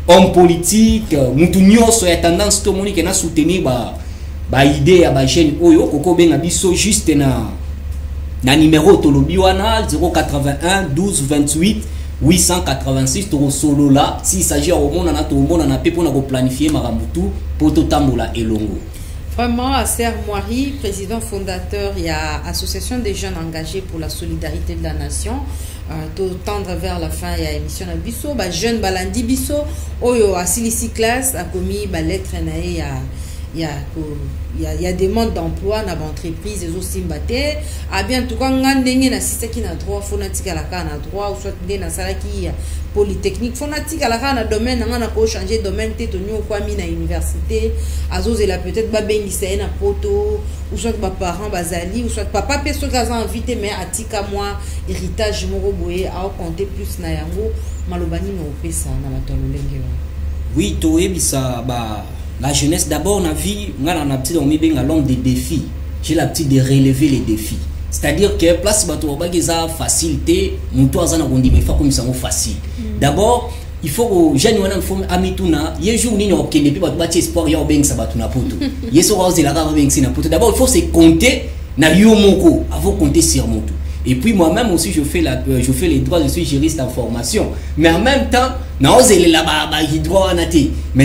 [SPEAKER 2] homme politique mutu nyonso ya tendance to monique na soutenir ba ba idée ya ba jeune oyo koko benga biso juste na numéro tolobi wana 081 12 28 886 to solo là s'il s'agit au monde na to monde na pe pour na ko planifier marambutu pour to tambola elongo.
[SPEAKER 1] Vraiment, Asser Moiri, président fondateur, il y a Association des jeunes engagés pour la solidarité de la nation. Tendre vers la fin, il y a émission à Bisso, jeune Balandi Bisso, Oyo à Silici classe, a commis lettre il y a des demandes d'emploi dans l'entreprise, ils aussi batté. A bien tout cas, on a na site qui n'a droit, phonatique à la canne à droit, ou soit des na salaki polytechnique, phonatique à la canne à domaine, on a pas changer domaine, t'es tenu au quoi mi na université, azos et la peut-être babé lycéen à poto, ou soit ba parents bazali, ou soit papa peso kaza invité mais atika moi héritage moro boye à compter plus na yango malobani no pesa na matololenge.
[SPEAKER 2] Oui, toi bisa ba la jeunesse d'abord na vie, on a l'homme des défis. J'ai l'habitude de relever les défis. C'est-à-dire que place bateau ba facilité, mon toit zana gondi mais fa comme ça facile. D'abord, il faut que jeune wana faut amituna, ye jour ni no kende pe bato espoir ya obeng sa batuna poto. Yeso wa zela ka obeng sina poto. D'abord, il faut se compter na yo moko avant compter sur mon tout. Et puis moi-même aussi je fais les droits, je suis juriste en formation. Mais en même temps, mais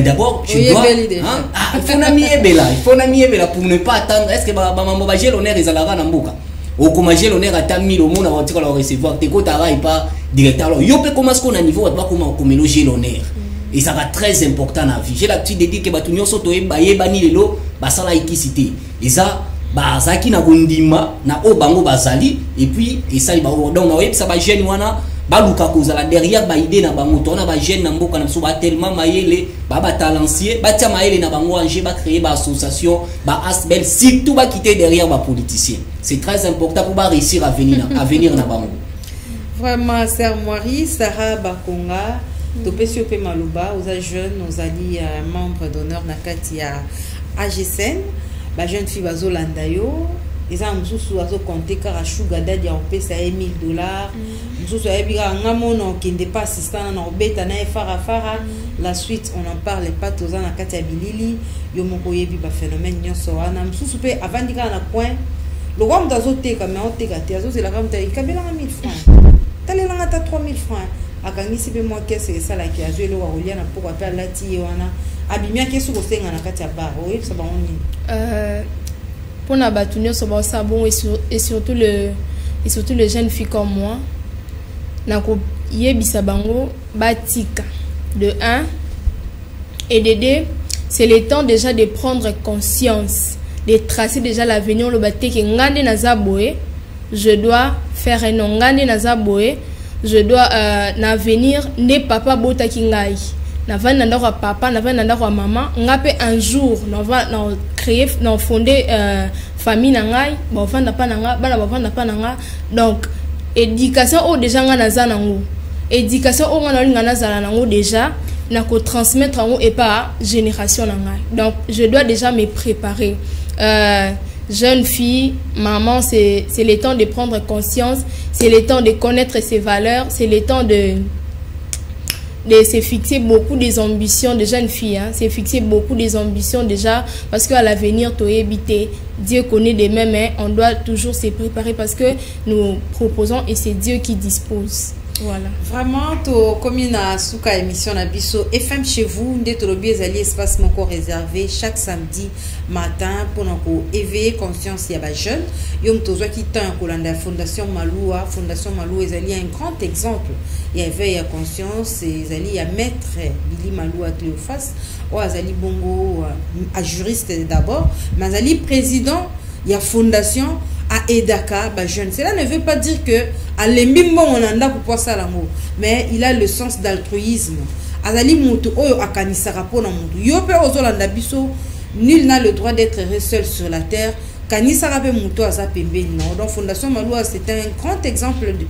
[SPEAKER 2] d'abord je dois il faut n'amier pour ne pas attendre. Est-ce que maman j'ai l'honneur ils allaient à Mboka ou comment j'ai l'honneur à Tami le monde avant de recevoir t'es quoi t'arrives pas directeur alors yo peut commencer qu'on a niveau on doit comment j'ai l'honneur et ça va très important dans la vie. J'ai la petite de dire que batunyo soto baye bani lelo basala ikisité et ça bazaki na gondima na obango bazali et puis et ça donc na web ça ba jeune wana baluka kozala derrière ba idée na bango tona ba jeune na mboka na so ba tellement mayele ba talancier ba tia mayele na bango anje ba créer ba association ba asbel surtout ba quitter derrière ba politicien. C'est très important pour ba réussir à venir na bango.
[SPEAKER 1] Vraiment Sir Moiri Sarah Bakonga topesi pe maluba aux jeunes aux alliés membres d'honneur na kati ya AGSN. La jeune fille va zolanda yo ils ont mususu azo compter car sugar daddy on paie ça $1,000 mususu abiga ngamono qui n'est pas assistant na obeta na fara la suite on en parle pas tous na kati ya bilili yo moko yebi ba phénomène nyonso wana mususu pe avandika na point le roi mdazo teka mais on teka te azo c'est la ramta ikabela 1000 francs talela ngata 3000 francs akangisi pe moi qu'est-ce que ça la qui a joué le wa na pourquoi pas la ti wana abimia kesu ko senga na kati ya bar oui ça va on
[SPEAKER 3] pour na batunyo so ba ça bon et surtout les jeunes filles comme moi na ko yebisa bango batika de 1 et de 2 c'est le temps déjà de prendre conscience de tracer déjà l'avenir le baté que ngande na zaboé je dois faire un ngande na zaboé je dois n'avenir ne papa bota kingai n'avant n'andora papa n'avant n'andora maman ngape un jour on va créer non fonder famille nangai bon vanda pa nanga bana bavanda pa nanga donc éducation au déjà ngana zanango éducation au ngana zala nango déjà na ko transmettre en et pas génération nangai donc je dois déjà me préparer jeune fille, maman, c'est le temps de prendre conscience, c'est le temps de connaître ses valeurs, c'est le temps de se fixer beaucoup des ambitions de jeunes filles, hein. C'est fixer beaucoup des ambitions déjà, parce qu'à l'avenir, Dieu connaît des mêmes, hein. On doit toujours se préparer parce que nous proposons et c'est Dieu qui dispose. Voilà.
[SPEAKER 1] Vraiment, comme il y a une émission à Bisso, FM chez vous, nous avons des espaces réservés chaque samedi matin pour nous éveiller conscience il y a des jeunes. Il y a qui la Fondation Malou est un grand exemple. Il y a éveil à conscience, il y a maître Billy Malou à Théophas, ou Azali Bongo, à juriste d'abord, mais Azali président, il y a fondation. À Edaka, jeune. Cela ne veut pas dire que à l'embimbo on en a pour ça l'amour, mais il a le sens d'altruisme. Azali mutu oyo akanisa rapona mutu. Yope ozolanda biso, nul n'a le droit d'être seul sur la terre. Kanisa rape mutu azapembe non. Donc Fondation Maloua c'est un grand exemple de.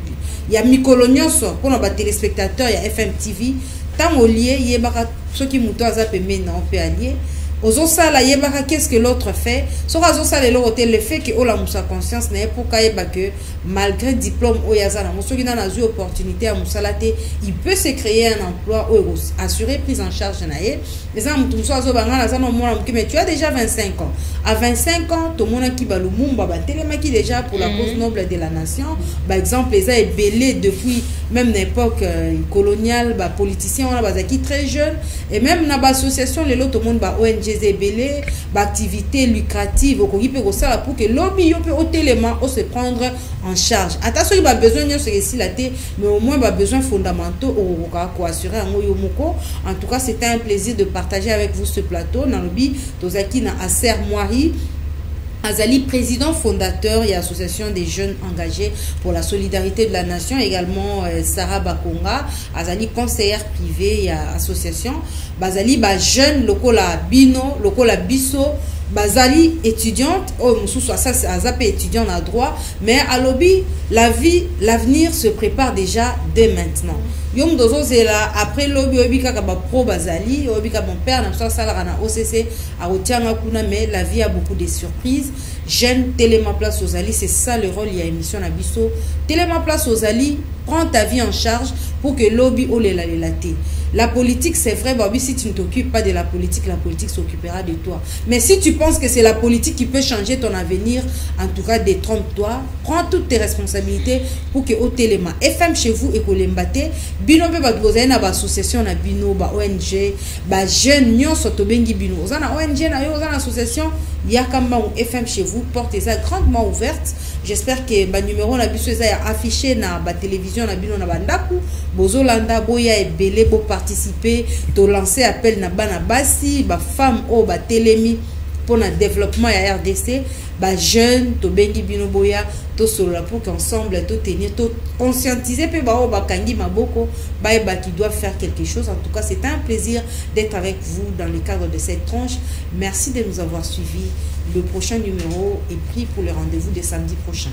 [SPEAKER 1] Il y a Mikolonioso pour nos téléspectateurs, il y a FM TV. Tant au lié, il y a ceux qui mutu azapembe non peut allier. Ozosala yebaka qu'est-ce que l'autre fait. Sora ozosala le fait que ola musa conscience na pour kayeba que malgré diplôme oyazana mosoki na nazu opportunité à musalate, il peut se créer un emploi ou assurer prise en charge na ye. Les gens mutumso azobanga na zana mona mki mais tu as déjà 25 ans. À 25 ans, to mona ki balumumba ba telemaki déjà pour la cause noble de la nation. Par exemple, les a belé depuis même l'époque coloniale, ba politiciens on a bazaki très jeunes et même na ba association les lot tout monde ba ONG belé, ba activité lucrative au peut ça pour que lobby yo peut télément se prendre en charge. Attention, il a besoin de se résister mais au moins ba besoin fondamentaux au assurer en yomoko. En tout cas, c'était un plaisir de partager avec vous ce plateau dans lobby tozaki na Aser Moiri Azali, président fondateur et association des jeunes engagés pour la solidarité de la nation, également Sarah Bakonga, Azali conseillère privée et association, Bazali ba jeune lokola bino, lokola biso, Bazali étudiante, oh mususu ça c'est azapé étudiant en droit, mais à lobby la vie, l'avenir se prépare déjà dès maintenant. Yom dozo zela après lobby obika ka ba pro Bazali, obika mon père na ça sala na OCC a otianga kuna mais la vie a beaucoup de surprises. Jeune Téléma Place aux Ali, c'est ça le rôle, il y a émission à Bisso. Téléma Place aux Ali, prends ta vie en charge pour que lobby ou les laté. La politique, c'est vrai, Babi, si tu ne t'occupes pas de la politique s'occupera de toi. Mais si tu penses que c'est la politique qui peut changer ton avenir, en tout cas, détrompe-toi, prends toutes tes responsabilités pour que au Téléma, FM chez vous et Kolembate, Bino be vous avez une association na Bino, ba ONG, ba jeune nyon sotobengi Bino. Vous avez une ONG, na yo, vous avez une association, Yakamba ou FM chez vous, portez ça grandement ouverte. J'espère que ba numéro na biso est affiché na ba télévision na Bino na bandaku, bozolanda boya et belé bo participer, to lancer appel na bana basi, ba femme o ba télémi pour le développement ya RDC, ba jeune to bengi Bino boya to solo pour qu'ensemble to tenir to conscientiser pe ba o ba kangi maboko ba qui doit faire quelque chose. En tout cas, c'est un plaisir d'être avec vous dans le cadre de cette tranche. Merci de nous avoir suivis. Le prochain numéro est pris pour le rendez-vous de samedi prochain.